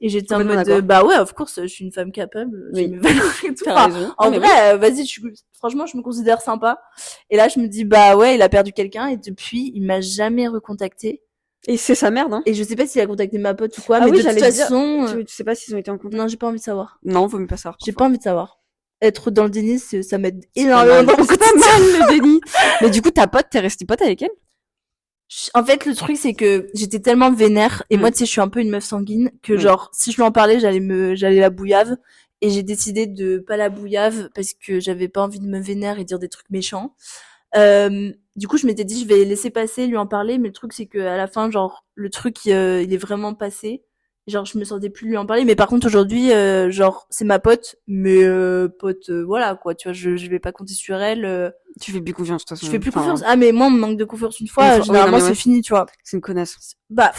et j'étais en mode bah ouais of course je suis une femme capable j'ai mes valeurs et tout en vrai vas-y franchement je me considère sympa et là je me dis bah ouais il a perdu quelqu'un et depuis il m'a jamais recontacté et c'est sa merde hein. Et je sais pas s'il a contacté ma pote ou quoi mais de toute façon tu sais pas s'ils ont été en contact. Non j'ai pas envie de savoir. Non faut même pas savoir. J'ai pas envie de savoir. Être dans le déni ça m'aide énormément dans mon quotidien. C'est pas mal le déni. Mais du coup ta pote t'es restée pote avec elle? En fait, le truc, c'est que j'étais tellement vénère, et moi, tu sais, je suis un peu une meuf sanguine, que genre, si je lui en parlais, j'allais la bouillave, et j'ai décidé de pas la bouillave, parce que j'avais pas envie de me vénère et dire des trucs méchants. Du coup, je m'étais dit, je vais laisser passer, lui en parler, mais le truc, c'est que à la fin, genre, le truc, il est vraiment passé. Genre, je me sentais plus lui en parler, mais par contre, aujourd'hui, genre, c'est ma pote, mais pote, voilà, quoi, tu vois, je vais pas compter sur elle. Tu fais plus confiance, de toute façon. Je fais plus confiance. Ah, mais moi, on me manque de confiance une fois, généralement, c'est fini, tu vois. C'est une connasse. Bah,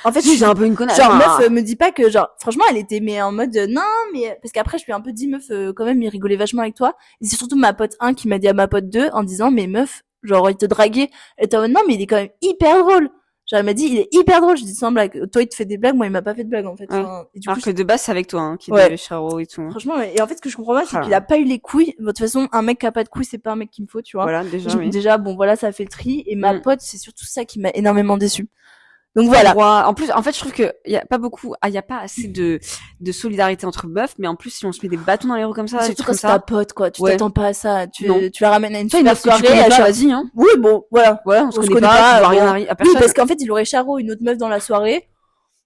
en fait, j'ai un peu une connasse. Genre, meuf, me dis pas que, genre, franchement, elle était, mais en mode, non, mais, parce qu'après, je lui ai un peu dit, meuf, quand même, il rigolait vachement avec toi. Et c'est surtout ma pote 1 qui m'a dit à ma pote 2 en disant, mais meuf, genre, il te draguait. Elle était en mode, non, mais il est quand même hyper drôle. Genre, elle m'a dit, il est hyper drôle. Je dis, sans blague. Toi, il te fait des blagues. Moi, il m'a pas fait de blagues, en fait. Enfin, et du coup, alors que de base, c'est avec toi, hein, qui devait Charo et tout. Franchement, et en fait, ce que je comprends pas, c'est qu'il a pas eu les couilles. De toute façon, un mec qui a pas de couilles, c'est pas un mec qu'il me faut, tu vois. Voilà, Déjà, bon, voilà, ça fait le tri. Et ma pote, c'est surtout ça qui m'a énormément déçue. Donc voilà. En plus, en fait, je trouve que y a pas beaucoup, y a pas assez de solidarité entre meufs, mais en plus, si on se met des bâtons dans les roues comme ça, surtout quand c'est ta pote, quoi. Tu t'attends pas à ça. Tu la ramènes à une super soirée. Vas-y, hein. Oui, bon, voilà. On se connaît pas, rien à personne. Oui, parce qu'en fait, il aurait Charo, une autre meuf dans la soirée.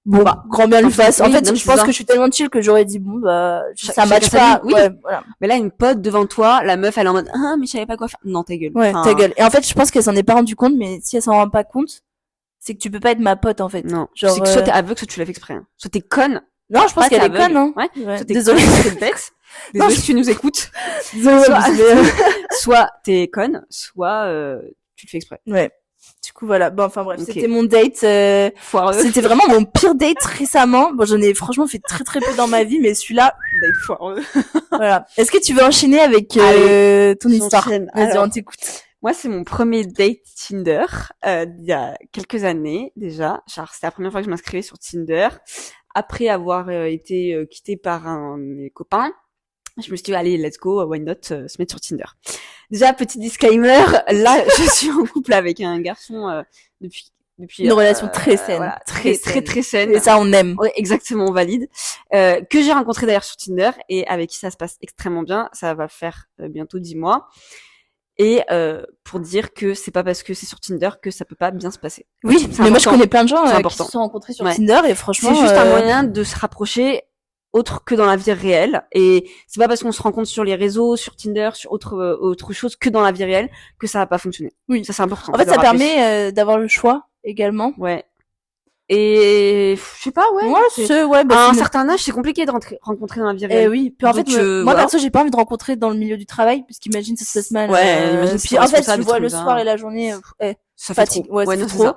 Bon, bah, grand bien lui fasse. En fait, je pense que je suis tellement chill que j'aurais dit, bon, bah, ça match pas. Oui. Voilà. Mais là, une pote devant toi, la meuf, elle est en mode, mais je savais pas quoi faire. Non, ta gueule. Ouais, ta gueule. Et en fait, je pense qu'elle s'en est pas rendu compte, mais si elle s'en rend pas compte, c'est que tu peux pas être ma pote, en fait. Non. Genre, c'est que soit t'es aveugle, soit tu l'as fait exprès. Hein. Soit t'es conne. Non, je pense qu'elle est conne, hein. Ouais. Désolée, c'est bête. Désolée si tu nous écoutes. Soit t'es conne, soit, tu le fais exprès. Ouais. Du coup, voilà. Bon, enfin bref, c'était mon date, foireux. C'était vraiment mon pire date récemment. Bon, j'en ai franchement fait très très peu dans ma vie, mais celui-là, date foireux. Voilà. Est-ce que tu veux enchaîner avec ton histoire? Vas-y, on t'écoute. Moi, c'est mon premier date Tinder, il y a quelques années, déjà. Genre, c'était la première fois que je m'inscrivais sur Tinder. Après avoir été quittée par un de mes copains, je me suis dit, allez, let's go, why not se mettre sur Tinder. Déjà, petit disclaimer, là, je suis en couple avec un garçon depuis une relation très saine, voilà, très saine. Et ça, on aime. Ouais, exactement, on valide. Que j'ai rencontré d'ailleurs sur Tinder et avec qui ça se passe extrêmement bien. Ça va faire bientôt 10 mois. Et pour dire que c'est pas parce que c'est sur Tinder que ça peut pas bien se passer. Oui, mais important. Moi je connais plein de gens qui se sont rencontrés sur Tinder et franchement c'est juste un moyen de se rapprocher autre que dans la vie réelle, et c'est pas parce qu'on se rencontre sur les réseaux, sur Tinder, sur autre chose que dans la vie réelle que ça va pas fonctionner. Oui, ça c'est important. En fait, ça permet d'avoir le choix également. Ouais. Et je sais pas, à un certain âge, c'est compliqué de rencontrer dans la vie réelle. Oui, puis en fait, moi perso, j'ai pas envie de rencontrer dans le milieu du travail, parce qu'imagine ça se passe mal. Ouais, puis en fait, tu vois le soir et la journée, ça fatigue. Ouais, c'est trop.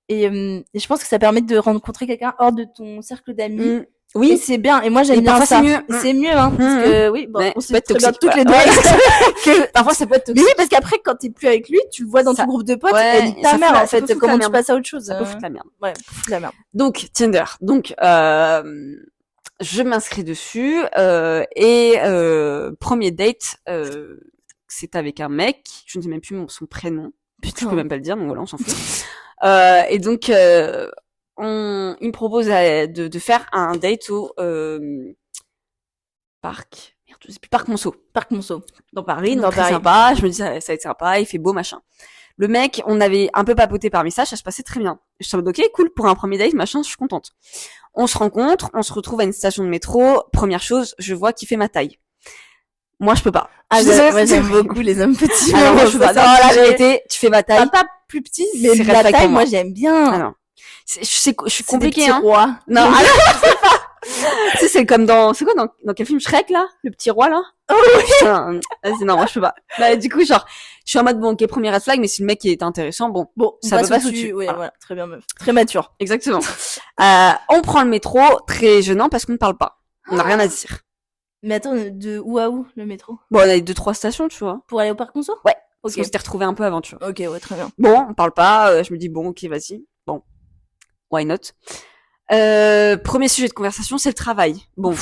Et je pense que ça permet de rencontrer quelqu'un hors de ton cercle d'amis. Et Oui, c'est bien. Et moi, j'aime Et bien parfois, ça. c'est mieux. C'est mieux, hein. Parce que, oui, bon, Ouais, on ça sait peut être très bien toxique, toutes les voilà. deux. Ouais. que parfois ça peut être Mais toxique. oui, parce qu'après, quand t'es plus avec lui, tu le vois dans Ça- ton groupe de potes, ouais, elle nique et ta ça mère, fout la- en ça peut fait. foutre Comment la tu merde. passes à autre chose? Ça peut foutre la merde. Ouais, foutre la merde. Donc Tinder. Donc je m'inscris dessus et premier date, c'est avec un mec. Je ne sais même plus son prénom. Je peux Putain. même pas le dire, donc voilà, on s'en fout. Et donc il me propose de faire un date au parc. Merde, je sais plus, parc Monceau. Parc Monceau. Dans Paris, donc Dans très Paris. sympa. Je me dis ça va être sympa, il fait beau machin. Le mec, on avait un peu papoté par message, ça se passait très bien. Je suis en mode ok, cool pour un premier date, machin, je suis contente. On se rencontre, on se retrouve à une station de métro. Première chose, je vois qu'il fait ma taille. Moi, je peux pas. Ah, Je sais, ouais, j'aime beaucoup les hommes petits. Alors, moi, je peux pas. Non, la j'ai- vérité, tu fais ma taille. Pas plus petit, C'est mais red la flag taille, pour moi. moi, j'aime bien. Ah non. Je suis C'est des compliquée, petits hein. rois. Non, ah non, tu sais, c'est comme c'est quoi, dans quel film Shrek, là? Le petit roi, là? Oh, Putain, vas-y, non, moi, je peux pas. Bah, du coup, genre, je suis en mode, bon, ok, premier red flag, mais si le mec est intéressant, bon, Bon, ça peut pas au-dessus. Ouais, Voilà. voilà. Très bien, meuf. Très mature. Exactement. On prend le métro, très gênant parce qu'on ne parle pas. On n'a rien à dire. Mais attends, de où à où, le métro? Bon, on a 2-3 stations, tu vois. Pour aller au parc Monceau? Ouais. Ok. Parce qu'on s'était retrouvés un peu avant, tu vois. Ok, ouais, très bien. Bon, on parle pas, je me dis, bon, ok, vas-y. Bon. Why not? Premier sujet de conversation, c'est le travail. Bon.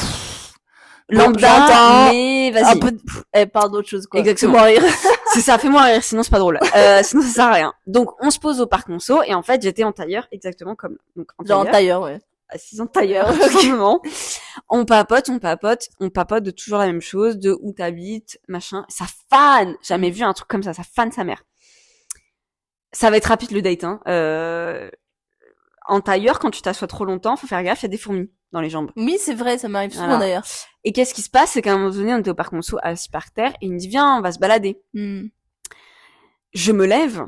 Lambda, j'entends. mais Un vas-y. peu, elle parle d'autre chose, quoi. Exactement. Fais-moi rire. C'est ça, fais-moi rire, sinon c'est pas drôle. Sinon ça sert à rien. Donc, on se pose au parc Monceau, et en fait, j'étais en tailleur, exactement comme, donc, en Genre en tailleur. tailleur, ouais. Assise en tailleur, tout simplement. On papote de toujours la même chose, de où t'habites, machin. Ça fan! Jamais vu un truc comme ça fan sa mère. Ça va être rapide le date, hein. En tailleur, quand tu t'assois trop longtemps, faut faire gaffe, il y a des fourmis dans les jambes. Oui, c'est vrai, ça m'arrive souvent Voilà. d'ailleurs. Et qu'est-ce qui se passe? C'est qu'à un moment donné, on était au parc Monceau, assis par terre, et il me dit, viens, on va se balader. Je me lève,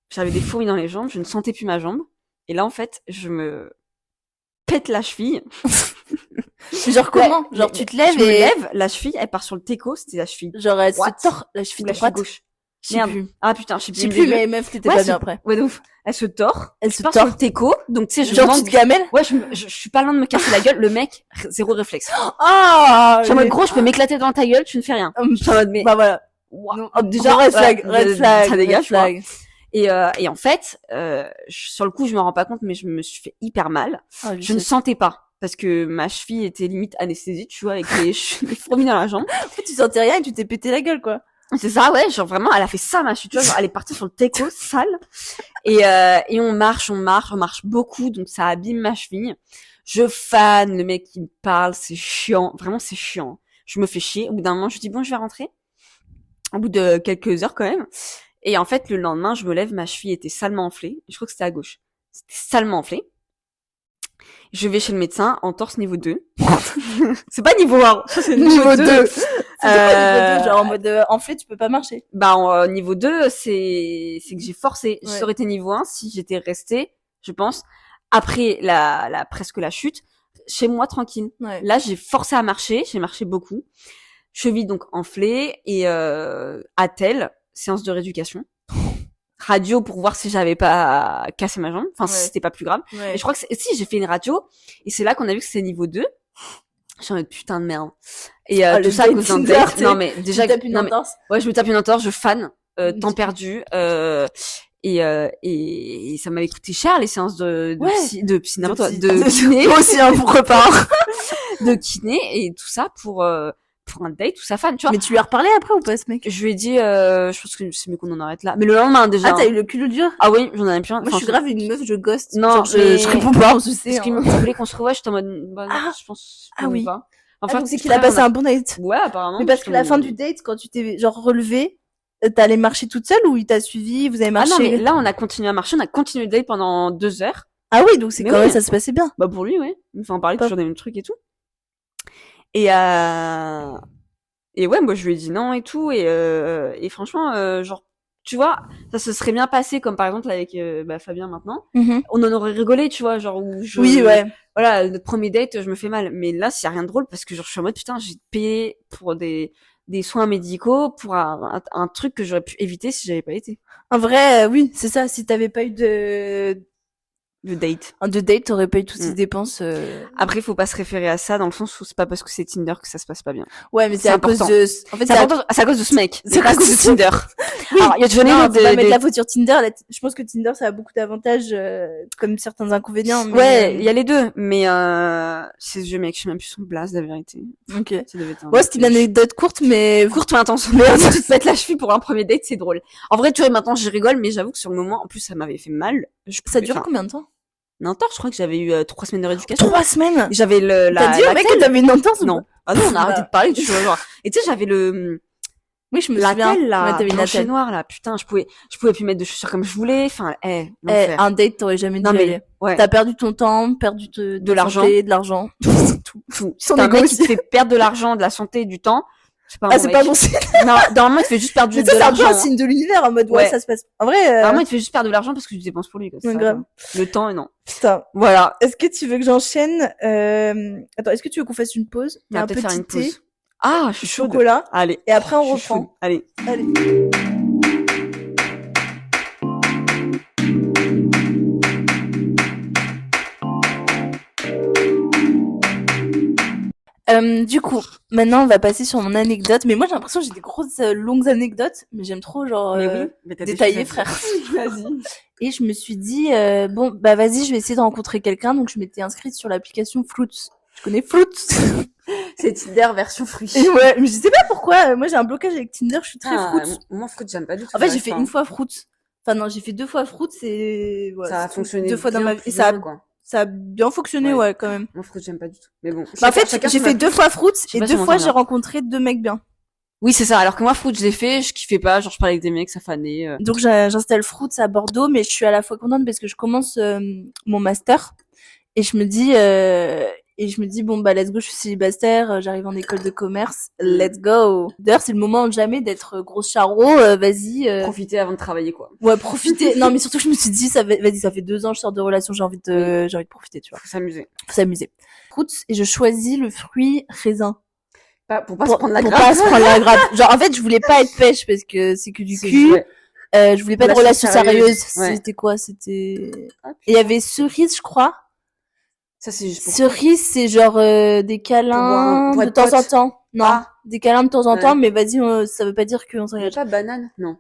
j'avais des fourmis dans les jambes, je ne sentais plus ma jambe. Et là, en fait, je me pète la cheville. Genre comment? Ouais, Genre tu te lèves je me et... lève, la cheville, elle part sur le teco, c'était la cheville Genre elle se droite tord la cheville ou la cheville droite. gauche. Je sais Merde. plus. Ah putain, je sais Je sais plus. plus, mais meuf, t'étais Ouais, pas c'est- bien après. Ouais, de ouf. Elle se tord. Elle Je se pars sur tord. le teco, donc tu sais, je Genre demande... tu te gamelles? Ouais, je suis pas loin de me casser la gueule. Le mec, zéro réflexe. Ah! Je suis en mode gros, je peux m'éclairer dans ta gueule, tu ne fais rien. Je suis en mode mais Bah voilà. wow. Non, Déjà red flag, ouais, red flag. ça dégage, red flag. Et en fait, sur le coup, je me rends pas compte, mais je me suis fait hyper mal. Ah, Je ne sentais pas parce que ma cheville était limite anesthésie, tu vois, avec les fourmis dans la jambe. En fait, tu sentais rien et tu t'es pété la gueule, quoi. C'est ça, ouais, genre vraiment, elle a fait ça, ma cheville, tu vois, genre, elle est partie sur le teco, sale. Et on marche beaucoup, donc ça abîme ma cheville. Je fan, le mec qui me parle, c'est chiant, vraiment c'est chiant. Je me fais chier. Au bout d'un moment, je dis bon, je vais rentrer. Au bout de quelques heures quand même. Et en fait, le lendemain, je me lève, ma cheville était salement enflée. Je crois que c'était à gauche. C'était salement enflé. Je vais chez le médecin, entorse niveau 2. C'est pas niveau 1, c'est niveau 2. C'est quoi niveau 2? Genre en mode enflé, tu peux pas marcher. Bah, niveau 2, c'est que j'ai forcé. Ouais. Ça aurait été niveau 1 si j'étais restée, je pense, après presque la chute, chez moi tranquille. Ouais. Là, j'ai forcé à marcher, j'ai marché beaucoup. Cheville donc enflée et attelle, séance de rééducation. Radio pour voir si j'avais pas cassé ma jambe, enfin si Ouais. c'était pas plus grave. Ouais. Et je crois que si j'ai fait une radio et c'est là qu'on a vu que c'était niveau 2. Je suis en mode putain de merde. Et Ah, tout le ça à cause d'un Tinder, date. t'sais, Non mais déjà tu tapes une non, mais- entorse. ouais, je me tape une entorse, je fan, temps Tu- perdu et ça m'avait coûté cher les séances de Ouais. psy n'importe quoi, psy. de kiné Moi aussi, hein, pour repart. de kiné et tout ça pour un date tout ça fan, tu vois. Mais tu lui as reparlé après ou pas, ce mec? Je lui ai dit je pense que c'est mieux qu'on en arrête là. Mais le lendemain déjà. Ah, t'as hein. eu le cul dur? Ah oui, j'en avais plus un. Moi, je suis grave une meuf, je ghost. Non, Genre, mais- je réponds pas, on se sait. Parce qu'il hein. me voulait qu'on se revoie, j'étais en mode bah, non, Ah. je pense Ah qu'on y oui. va. Ah, donc c'est qu'il a passé un bon date. Ouais, apparemment. Mais parce que j'étais en la fin mode- du date, quand tu t'es genre relevé, t'allais marcher toute seule ou il t'a suivi, vous avez Ah marché? non, mais là, on a continué à marcher, on a continué le date pendant 2 heures. Ah oui, donc c'est Mais quand oui. même, ça se passait bien. Bah, pour lui, ouais. Il me fait en parler Pas- toujours des mêmes trucs et tout. Et ouais, moi, je lui ai dit non et tout, et franchement, genre, tu vois, ça se serait bien passé, comme par exemple avec, Fabien maintenant. On en aurait rigolé, tu vois, genre, où Oui, ouais. Voilà, notre premier date, je me fais mal. Mais là, c'est rien de drôle parce que genre, je suis en mode, putain, j'ai payé pour des soins médicaux pour un truc que j'aurais pu éviter si j'avais pas été. En vrai, oui, c'est ça. Si t'avais pas eu de de date. De date, t'aurais pas eu toutes ces Mm. dépenses. Après, faut pas se référer à ça dans le sens où c'est pas parce que c'est Tinder que ça se passe pas bien. Ouais, mais c'est C'est à cause important. de. En fait, C'est à cause de ce mec. C'est C'est à pas à cause cause de de- Tinder. Oui. Alors, il y a, je connais Non, faut pas des- mettre la faute sur Tinder. Je pense que Tinder, ça a beaucoup d'avantages, comme certains inconvénients. Mais, Ouais, il y a les deux, mais c'est ce vieux mec, je sais même plus son blase, la vérité. Ok. Ça devait être un Ouais, c'était une mec, anecdote courte, mais courte mais intense. Mais tu te mettre la cheville pour un premier date, c'est drôle. En vrai, tu vois, maintenant, j'y rigole, mais j'avoue que sur le moment, en plus, ça m'avait fait mal. ça dure combien de temps? Une entorse, je crois que j'avais eu 3 semaines de rééducation. 3 semaines. Et j'avais T'as dit au mec que telle. t'avais une entorse ou Non. pas? Ah non, on a arrêté Bah. de parler, tu vois, genre. Et tu sais, j'avais Oui, je me la souviens. telle, là, Ouais, t'avais une blanche et attelle. noire, là. Putain, je pouvais plus mettre de chaussures comme je voulais. Enfin, l'enfer. Un date, t'aurais jamais dû Non, y mais, aller. ouais. T'as perdu ton temps, perdu De l'argent. santé, de l'argent. Tout. Ton C'est un égo mec aussi. qui te fait perdre de l'argent, de la santé et du temps. C'est pas un Ah, bon c'est mec. pas bon signe. Non, normalement, il te fait juste perdre Mais de ça, c'est un peu l'argent. un signe de l'univers, en mode, ouais, Ouais. ça se passe. En vrai, Normalement, il te fait juste perdre de l'argent parce que tu dépenses pour lui, quoi. C'est Ouais, ça, grave. quoi. Le temps, et non. putain. Voilà. Est-ce que tu veux que j'enchaîne? Attends, est-ce que tu veux qu'on fasse une pause? On va Un peut-être faire petit une thé, pause. Ah, je suis chaude. chocolat, Allez. et après on Je suis reprend. chaude. Allez. Allez. Du coup, maintenant on va passer sur mon anecdote. Mais moi j'ai l'impression que j'ai des grosses longues anecdotes, mais j'aime trop genre Mais t'as des détailler, choses à frère. dire. Vas-y. Et je me suis dit bon bah vas-y, je vais essayer de rencontrer quelqu'un. Donc je m'étais inscrite sur l'application Fruits. Tu connais Fruits? C'est Tinder version fruit. Et ouais, mais je sais pas pourquoi. Moi j'ai un blocage avec Tinder. Je suis très Fruits. Moi, fruit, j'aime pas du tout. En fait j'ai fait une fois Fruits. Enfin non, j'ai fait 2 fois Fruits et ouais, Ça a c'est fonctionné 2 fois dans bien ma vie. Et plus ça a, heureux, quoi. ça a bien fonctionné, Ouais. ouais, quand même. Moi, fruit, j'aime pas du tout. Mais bon. Bah, en fait, chacun j'ai son fait avis. 2 fois Fruits sais et pas 2 si on fois entend j'ai bien. rencontré 2 mecs bien. Oui, c'est ça. Alors que moi, fruit, je l'ai fait, je kiffais pas. Genre, je parlais avec des mecs, ça fanait. Donc j'installe Fruits à Bordeaux, mais je suis à la fois contente parce que je commence mon master et je me dis bon bah let's go, je suis célibataire, j'arrive en école de commerce, let's go. D'ailleurs c'est le moment jamais d'être grosse charo, vas-y. Profiter avant de travailler, quoi. Ouais, profiter. Non mais surtout je me suis dit vas-y, ça fait 2 ans que je sors de relation, j'ai envie de profiter, tu vois. Faut s'amuser. Faut s'amuser. Fruits et je choisis le fruit raisin. Pour pas se prendre la Pour grappe. pas se prendre la grappe. Genre en fait je voulais pas être pêche parce que c'est que du cul. Ouais. Je voulais pas de Relation relation sérieuse. sérieuse. Ouais. C'était quoi? C'était... Ah, Et il y avait cerise, je crois. ça, c'est juste pour. Cerise, c'est genre des câlins pour de être temps en pote. temps. Non, Ah. des câlins de temps en Ouais. temps, mais vas-y, ça veut pas dire qu'on Il y a s'engage. pas banane? Non.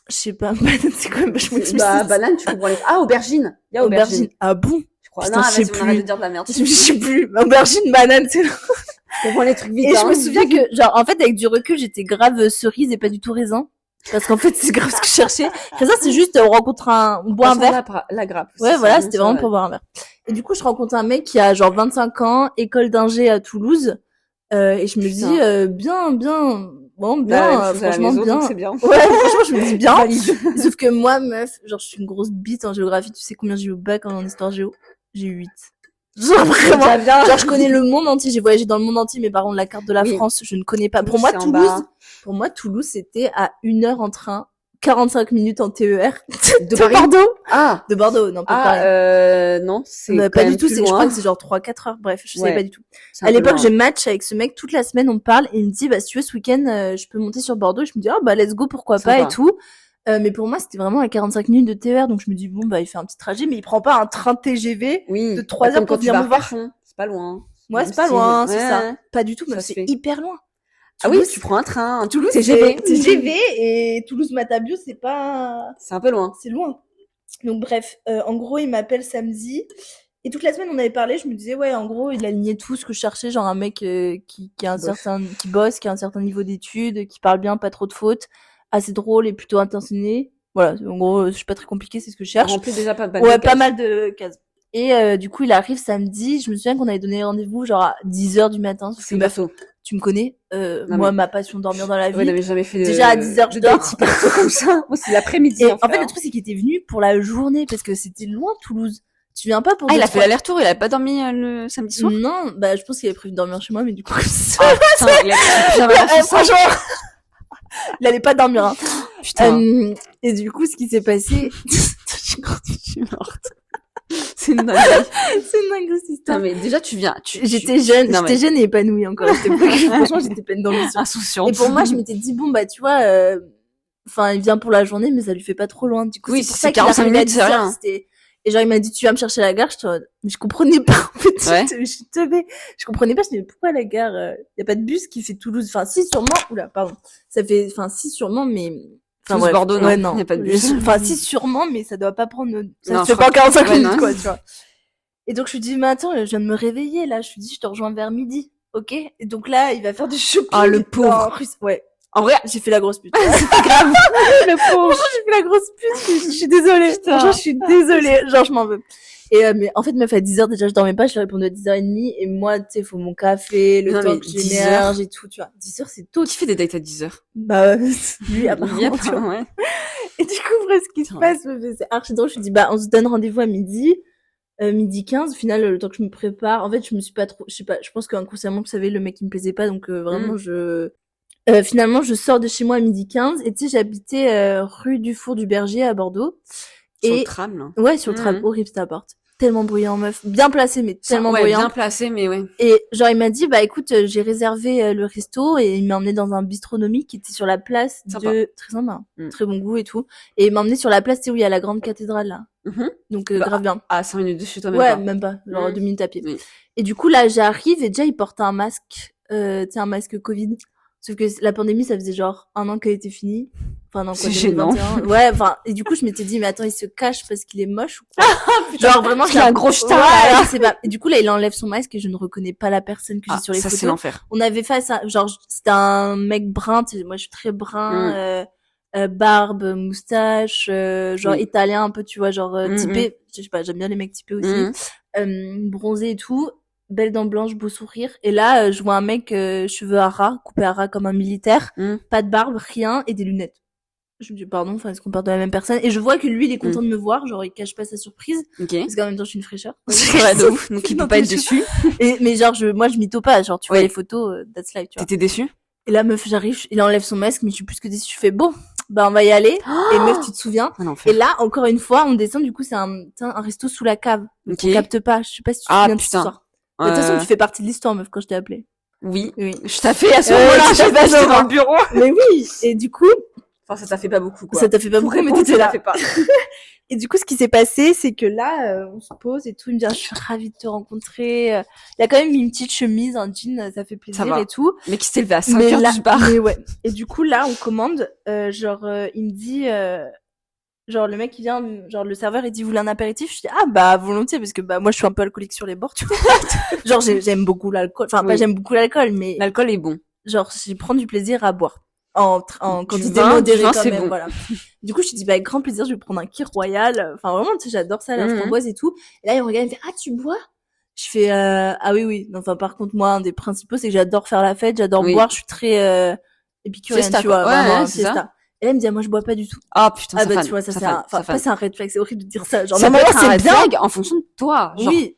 Je sais pas, c'est quand même vachement difficile. Bah, banane, tu comprends les. Ah, aubergine. Il y a aubergine. Ah bon? Je crois. Putain, Non, je sais vas-y, on plus. arrête de dire de la merde. Je sais plus. Aubergine, banane, c'est... Je comprends les trucs vite. Et je hein. me souviens que, genre, en fait, avec du recul, j'étais grave cerise et pas du tout raisin. Parce qu'en fait, c'est grave ce que je cherchais. Raisin, c'est juste, on rencontre on boit un verre. La grappe. Ouais, C'est voilà, ça, c'était ça, vraiment ouais. pour boire un verre. Et du coup, je rencontre un mec qui a genre 25 ans, école d'ingé à Toulouse. Et je me Putain. dis, bien, bon, Bah, bien, même chose à la franchement, maison, bien. donc c'est bien. Ouais, franchement, je me dis bien. Valide. Sauf que moi, meuf, genre, je suis une grosse bite en géographie. Tu sais combien j'ai eu au bac en histoire géo? J'ai eu 8. Genre, vraiment. Ça vient. Genre, je connais le monde entier. J'ai voyagé dans le monde entier, mais par contre, la carte de la Oui. France, je ne connais pas. Toulouse, c'est en bas. Pour moi, Toulouse, c'était à 1 heure en train, 45 minutes en TER. De Paris. Bordeaux? Ah. De Bordeaux, non, pas de Paris. Non, c'est Bah, quand pas même du tout, plus je loin. crois que c'est genre 3-4 heures, bref, je Ouais. savais pas du tout. C'est un À peu l'époque, loin. je match avec ce mec toute la semaine, on me parle, et il me dit, bah, si tu veux, ce week-end, je peux monter sur Bordeaux, je me dis, oh, bah, let's go, pourquoi pas, Sympa. et tout. Mais pour moi, c'était vraiment à 45 minutes de TER, donc je me dis, bon, bah, il fait un petit trajet, mais il prend pas un train TGV Oui. de 3 Bah, heures comme pour quand tu venir vas me à voir. Arcachon. C'est pas loin. Ouais, Même c'est pas style. loin, c'est Ouais. ça. Pas du tout, Ça mais se c'est fait. hyper loin. Ah oui, Toulouse, tu prends un train. Un Toulouse, TGV. c'est TGV, et Toulouse-Matabio, c'est pas, C'est un peu loin. c'est loin. Donc bref, en gros, il m'appelle samedi. Et toute la semaine, on avait parlé, je me disais, ouais, en gros, il alignait tout ce que je cherchais, genre un mec qui a un Bof. qui bosse, qui a un certain niveau d'études, qui parle bien, pas trop de fautes, assez drôle et plutôt intentionné. Voilà, en gros, je suis pas très compliqué, c'est ce que je cherche. Remplis déjà pas mal. Ouais, de pas cases. mal de cases. Et du coup, il arrive samedi, je me souviens qu'on avait donné rendez-vous genre à 10h du matin, parce que C'est meuf, perso. tu me connais, moi, ma passion dormir dans la vie. Ouais, n'avais jamais fait Déjà, à 10 heures, je dors. comme ça. Moi, c'est l'après-midi. Et hein, en fait, frère. le truc, c'est qu'il était venu pour la journée, parce que c'était loin, Toulouse. Tu viens pas pour Ah, il deux, a fait trois- l'aller-retour, il a pas dormi le samedi soir? Non, bah je pense qu'il avait prévu de dormir chez moi, mais du coup, Ah, putain, il a pris le pyjama dans son sac. franchement, il allait pas dormir. Hein. Putain. Et du coup, ce qui s'est passé, Je suis morte. C'est une dinguerie. c'est une dingue cette histoire. Non, mais déjà, tu viens. J'étais jeune, Non, mais- j'étais jeune et épanouie encore. Franchement, j'étais pleine d'ambition. Insouciante. Et pour moi, je m'étais dit bon bah tu vois, enfin il vient pour la journée, mais ça lui fait pas trop loin. Du coup, Oui, c'est pour c'est ça qu'il 45 arrivait à minutes, c'est 10 heures, rien. c'était- Et genre, il m'a dit, tu vas me chercher à la gare. Mais je comprenais pas, en fait. Ouais. Je suis teubée. Je comprenais pas. Je me disais, pourquoi la gare, y a pas de bus qui fait Toulouse? Enfin, si, sûrement. Oula, pardon. Si, sûrement, mais... Enfin, Toulouse, Bordeaux, non. Ouais, non. Y a pas de bus. Enfin, si, sûrement, mais ça doit pas prendre, ça Non, se fait je pas en crois 45 que- ouais, minutes, non. quoi, tu vois. Et donc, je lui dis, mais attends, je viens de me réveiller, là. Je lui dis, je te rejoins vers midi. Ok? Et donc là, il va faire du shopping. Ah, le pauvre. Ouais. En vrai, J'ai fait la grosse pute. c'est grave. Le pauvre. Franchement, j'ai fait la grosse pute. Je suis désolée. Putain. Franchement, je suis désolée. Genre, je m'en veux. Et mais en fait, meuf, à 10h, déjà, je dormais pas. Je lui ai répondu à 10h30. Et moi, tu sais, faut mon café, le Non, temps mais que 10 j'émerge et tout, tu vois. 10h, c'est tôt. Qui fait des dates à 10h? Bah, lui, apparemment, tu vois. Ouais. Et du coup, bref, ce qui se passe, c'est archi drôle. Je lui dis, bah, on se donne rendez-vous à midi. Midi 15, au final, le temps que je me prépare, en fait, je me suis pas trop, je sais pas, je pense qu'inconsciemment, vous savez, le mec, il me plaisait pas, donc vraiment, finalement, je sors de chez moi à midi 15, et tu sais, j'habitais rue du Four du Berger à Bordeaux. Sur Et le tram, là. ouais, sur le tram, horrible cette porte. Tellement bruyant, meuf. Bien placé, mais tellement ouais, bruyant. bien placé, mais ouais. Et genre, il m'a dit, bah écoute, j'ai réservé le resto, et il m'a emmené dans un bistronomie qui était sur la place Sympa. très sympa, très bon goût et tout. Et il m'a emmené sur la place, tu sais, où il y a la grande cathédrale, là. Donc, grave bien. À 5 minutes de chez toi, même Ouais, pas. même pas. Genre 2 minutes à pied. Oui. Et du coup, là, j'arrive et déjà, il portait un masque, tu sais, un masque Covid. Sauf que la pandémie, ça faisait genre 1 an qu'elle était finie. Enfin, non, quoi, C'est gênant. 2021. Ouais, enfin, et du coup, je m'étais dit, mais attends, il se cache parce qu'il est moche ou quoi? Genre, vraiment, il a un gros star, ouais, là. je sais pas. Et du coup, là, il enlève son masque et je ne reconnais pas la personne que j'ai sur les ça, photos. c'est l'enfer. On avait fait ça, genre, c'était un mec brun, tu sais, moi, je suis très brun, barbe, moustache, genre italien un peu, tu vois, genre typé. Je sais pas, j'aime bien les mecs typés aussi. Bronzé et tout, belle dent blanche, beau sourire. Et là, je vois un mec cheveux à ras, coupé à ras comme un militaire, pas de barbe, rien et des lunettes. Je me dis pardon, enfin est-ce qu'on parle de la même personne? Et je vois que lui, il est content de me voir, genre il cache pas sa surprise, parce qu'en même temps je suis une fraîcheur. C'est vrai de ouf, donc il peut pas être déçu. Mais genre moi je mytho pas, genre tu vois les photos, that's life, tu vois. T'étais déçu? Et là meuf, j'arrive, il enlève son masque, mais je suis plus que déçue. Je fais bon, bah on va y aller. Et meuf, tu te souviens? Et là encore une fois, on descend, du coup c'est un resto sous la cave. Donc on capte pas. Je sais pas si tu te souviens de cette histoire. De toute façon, tu fais partie de l'histoire, meuf, quand je t'ai appelé. Oui. Je t'ai fait à ce moment-là, j'étais dans le bureau. Mais oui. Et du coup, enfin, ça t'a fait pas beaucoup, quoi. Ça t'a fait pas beaucoup, mais t'étais là. Fait pas. Et du coup, ce qui s'est passé, c'est que là, on se pose et tout. Il me dit, je suis ravie de te rencontrer. Il a quand même mis une petite chemise, un jean, ça fait plaisir et tout. Mais qui s'est levé à 5h du bar. Mais ouais. Et du coup, là, on commande, il me dit, genre, le mec, il vient, genre, le serveur, il dit, vous voulez un apéritif? Je dis, ah, bah, volontiers, parce que, bah, moi, je suis un peu alcoolique sur les bords, tu vois. Genre, j'aime beaucoup l'alcool. Enfin, pas j'aime beaucoup l'alcool, mais. L'alcool est bon. Genre, je prends du plaisir à boire. En quantité vin, modérée quand c'est même, bon. Voilà. Du coup, je te dis, bah, avec grand plaisir, je vais prendre un Kir Royal. Enfin, vraiment, tu sais, j'adore ça, la framboise et tout. Et là, il me regarde, il me fait, ah, tu bois? Je fais, ah oui. Enfin, par contre, moi, un des principaux, c'est que j'adore faire la fête, j'adore boire, je suis très, épicurienne, tu vois. Ouais, c'est ça. Et là, il me dit, ah, moi, je bois pas du tout. Ah, putain, bah, tu vois, ça, c'est après, c'est un red flag, c'est horrible de dire ça. Genre, ça peut être un red flag en fonction de toi. Genre. Oui.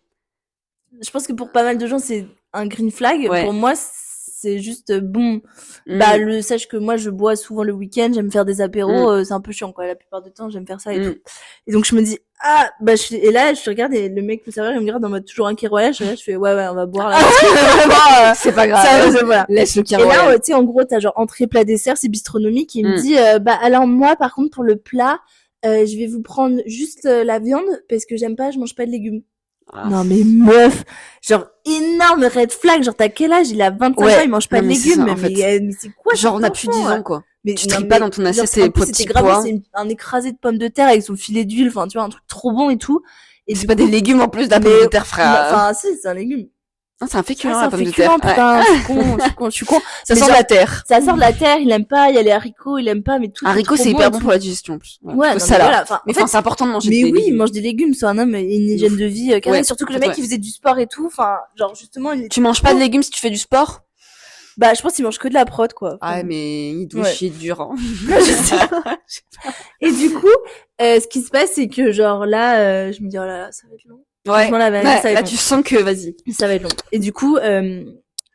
Je pense que pour pas mal de gens, c'est un green flag. Pour moi, c'est juste bon. Bah, sache que moi, je bois souvent le week-end, j'aime faire des apéros, c'est un peu chiant, quoi. La plupart du temps, j'aime faire ça et tout. Et donc, je me dis, ah, bah, et là, je te regarde et le mec, le serveur, il me regarde en mode toujours un Kir Royal. Je fais, ouais, on va boire, là. C'est pas grave. Voilà. Laisse le Kir Royal. Et là, tu sais, en gros, t'as genre entrée, plat, dessert, c'est bistronomique. Il me dit, bah, alors moi, par contre, pour le plat, je vais vous prendre juste la viande parce que j'aime pas, je mange pas de légumes. Non mais meuf, genre énorme red flag, genre t'as quel âge? Il a 25 ans, il mange pas de légumes, mais c'est quoi? Genre on a plus 10 ans quoi. Mais tu tries pas dans ton assiette c'est petits grave, c'est un écrasé de pommes de terre avec son filet d'huile, enfin tu vois un truc trop bon et tout. Et c'est pas des légumes en plus de la pomme de terre, frère. Enfin si, c'est un légume. Non, c'est un féculent, la pomme de terre. Putain, je suis con. Ça sort de la terre. Ça sort de la terre, il aime pas, il y a les haricots, il aime pas, mais tout. Haricots, c'est hyper bon pour la digestion, en plus. Ouais, non, voilà. Mais c'est important de manger des légumes. Mais oui, il mange des légumes, c'est un homme, et une hygiène de vie, carré. Surtout que le mec, il faisait du sport et tout, enfin, genre, justement, Tu manges pas de légumes si tu fais du sport? Bah, je pense qu'il mange que de la prot, quoi. Ah, mais il doit chier dur, hein. Et du coup, ce qui se passe, c'est que, genre, là, je me dis, oh là là, ça va être long. Ouais. Là, tu sens que, vas-y. Ça va être long. Et du coup,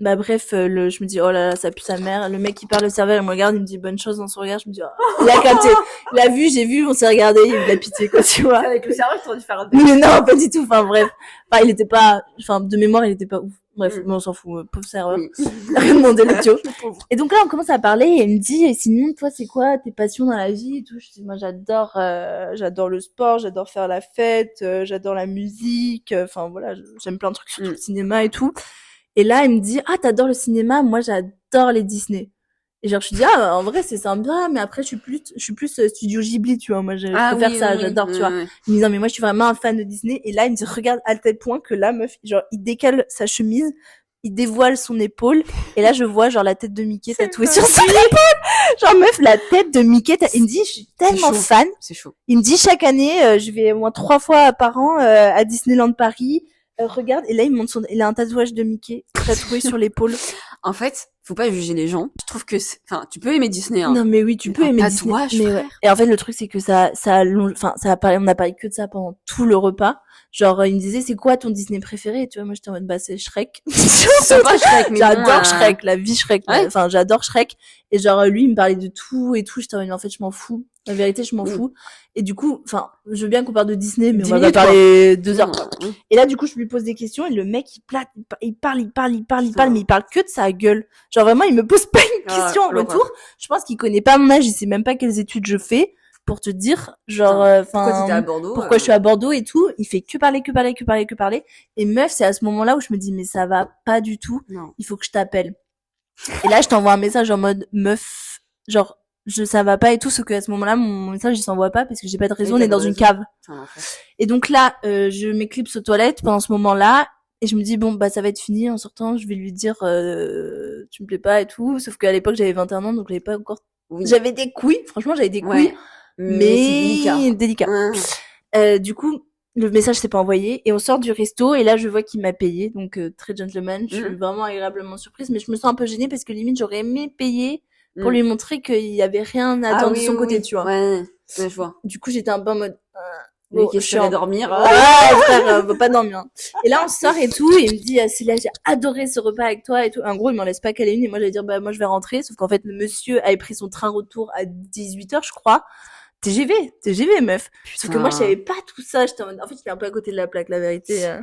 Bah bref, je me dis oh là là, ça pue sa mère. Le mec qui parle le serveur, il me regarde, il me dit bonne chose dans son regard. Je me dis oh. Il a capté, il a vu, j'ai vu, on s'est regardé, il a eu de la pitié quoi, tu vois. Avec le serveur, tu aurais dû faire un Mais non, pas du tout. Enfin bref, il était pas, de mémoire, il était pas ouf. Bref, mais on s'en fout, pauvre serveur. Rien demandé le tio. Et donc là, on commence à parler et il me dit, et sinon, toi, c'est quoi tes passions dans la vie et tout? Je dis, moi, j'adore le sport, j'adore faire la fête, j'adore la musique, enfin voilà, j'aime plein de trucs, surtout le cinéma et tout. Et là, il me dit, ah, t'adores le cinéma? Moi, j'adore les Disney. Et genre, je me dis, ah, en vrai, c'est sympa, mais après, je suis plus Studio Ghibli, tu vois. Moi, je préfère ça, j'adore, tu vois. Il me dit, non, mais moi, je suis vraiment un fan de Disney. Et là, il me dit, regarde, à tel point que là, meuf, genre, il décale sa chemise, il dévoile son épaule. Et là, je vois, genre, la tête de Mickey tatouée sur son épaule. Genre, meuf, la tête de Mickey, il me dit, je suis tellement fan. C'est chaud. Il me dit, chaque année, je vais au moins 3 fois par an, à Disneyland Paris. Regarde, et là, il a un tatouage de Mickey tatoué sur l'épaule. En fait, faut pas juger les gens. Je trouve que tu peux aimer Disney, hein. Non, mais oui, tu peux aimer Disney. Mais ouais. Et en fait, le truc, c'est que on a parlé que de ça pendant tout le repas. Genre, il me disait, c'est quoi ton Disney préféré? Et tu vois, moi, j'étais en mode, bah, c'est Shrek. C'est pas Shrek, mais j'adore Shrek, la vie Shrek. Ouais. Enfin, j'adore Shrek. Et genre, lui, il me parlait de tout et tout. J'étais en mode, en fait, je m'en fous. La vérité, je m'en fous. Et du coup, enfin, je veux bien qu'on parle de Disney, mais on va pas parler 2 heures. Et là, du coup, je lui pose des questions et le mec, il parle, mais il parle que de sa gueule. Genre, vraiment, il me pose pas une question en retour. Je pense qu'il connaît pas mon âge, il sait même pas quelles études je fais. Pour te dire, genre, pourquoi je suis à Bordeaux et tout, il fait que parler. Et meuf, c'est à ce moment-là où je me dis, mais ça va pas du tout. Non. Il faut que je t'appelle. Et là, je t'envoie un message en mode, meuf, genre, ça va pas et tout, sauf qu'à ce moment-là, mon message, il s'envoie pas parce que j'ai pas de réseau, on est dans une cave. Et donc là, je m'éclipse aux toilettes pendant ce moment-là, et je me dis, bon, bah, ça va être fini, en sortant, je vais lui dire, tu me plais pas et tout, sauf qu'à l'époque, j'avais 21 ans, donc j'avais pas encore, j'avais des couilles, franchement, j'avais des couilles. Mais délicat. Du coup, le message s'est pas envoyé et on sort du resto et là je vois qu'il m'a payé, donc très gentleman. Je suis vraiment agréablement surprise, mais je me sens un peu gênée parce que limite j'aurais aimé payer pour lui montrer qu'il y avait rien à attendre de son côté, tu vois. Ouais, je vois. Du coup j'étais un peu en mode mais qu'est-ce que tu vas dormir? Ah frère, va pas dormir. Et là on sort et tout, et il me dit c'est là, j'ai adoré ce repas avec toi et tout. En gros il m'en laisse pas caler une et moi j'allais dire bah moi je vais rentrer, sauf qu'en fait le monsieur avait pris son train retour à 18h je crois. TGV, meuf. Putain. Sauf que moi, je savais pas tout ça. En fait, j'étais un peu à côté de la plaque, la vérité.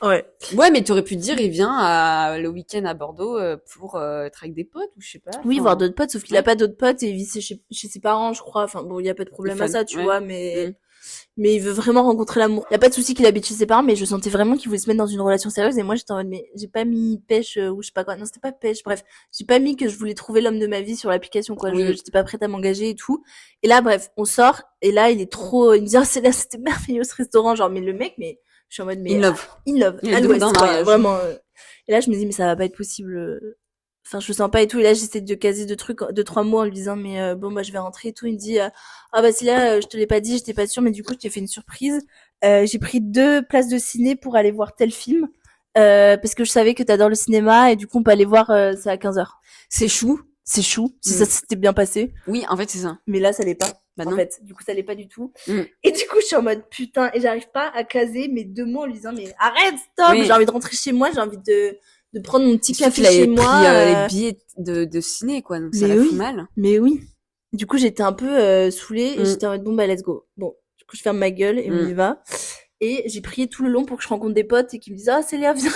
Ouais. Ouais, mais t'aurais pu te dire, il vient le week-end à Bordeaux pour être avec des potes ou je sais pas. Oui, voir d'autres potes, sauf qu'il a pas d'autres potes et il vit chez ses parents, je crois. Enfin, bon, il y a pas de problème à ça, tu vois, mais il veut vraiment rencontrer l'amour. Il y a pas de souci qu'il habite chez ses parents, mais je sentais vraiment qu'il voulait se mettre dans une relation sérieuse et moi j'étais en mode mais j'ai pas mis pêche ou je sais pas quoi. Non, c'était pas pêche. Bref, j'ai pas mis que je voulais trouver l'homme de ma vie sur l'application quoi. J'étais pas prête à m'engager et tout. Et là bref, on sort et là il me dit c'était merveilleux ce restaurant genre mais le mec mais je suis en mode mais in love. À l'ouest, vraiment. Et là je me dis mais ça va pas être possible. Enfin, je le sens pas et tout. Et là, j'essaie de caser 2-3 mots en lui disant, mais bon, bah, je vais rentrer et tout. Il me dit, ah bah, c'est là, je te l'ai pas dit, j'étais pas sûre, mais du coup, je t'ai fait une surprise. J'ai pris 2 places de ciné pour aller voir tel film, parce que je savais que t'adores le cinéma et du coup, on peut aller voir, c'est à 15h. C'est chou. Si ça s'était bien passé. Oui, en fait, c'est ça. Mais là, ça l'est pas. Bah en fait, du coup, ça l'est pas du tout. Et du coup, je suis en mode putain, et j'arrive pas à caser mes 2 mots en lui disant, mais arrête, stop, j'ai envie de rentrer chez moi, j'ai envie de prendre mon petit café chez moi. Les billets de ciné, quoi. Donc, ça la fout mal. Mais oui. Du coup, j'étais un peu saoulée et j'étais en mode, bon, bah, let's go. Bon. Du coup, je ferme ma gueule et on y va. Et j'ai prié tout le long pour que je rencontre des potes et qui me disent, ah, Célia, viens,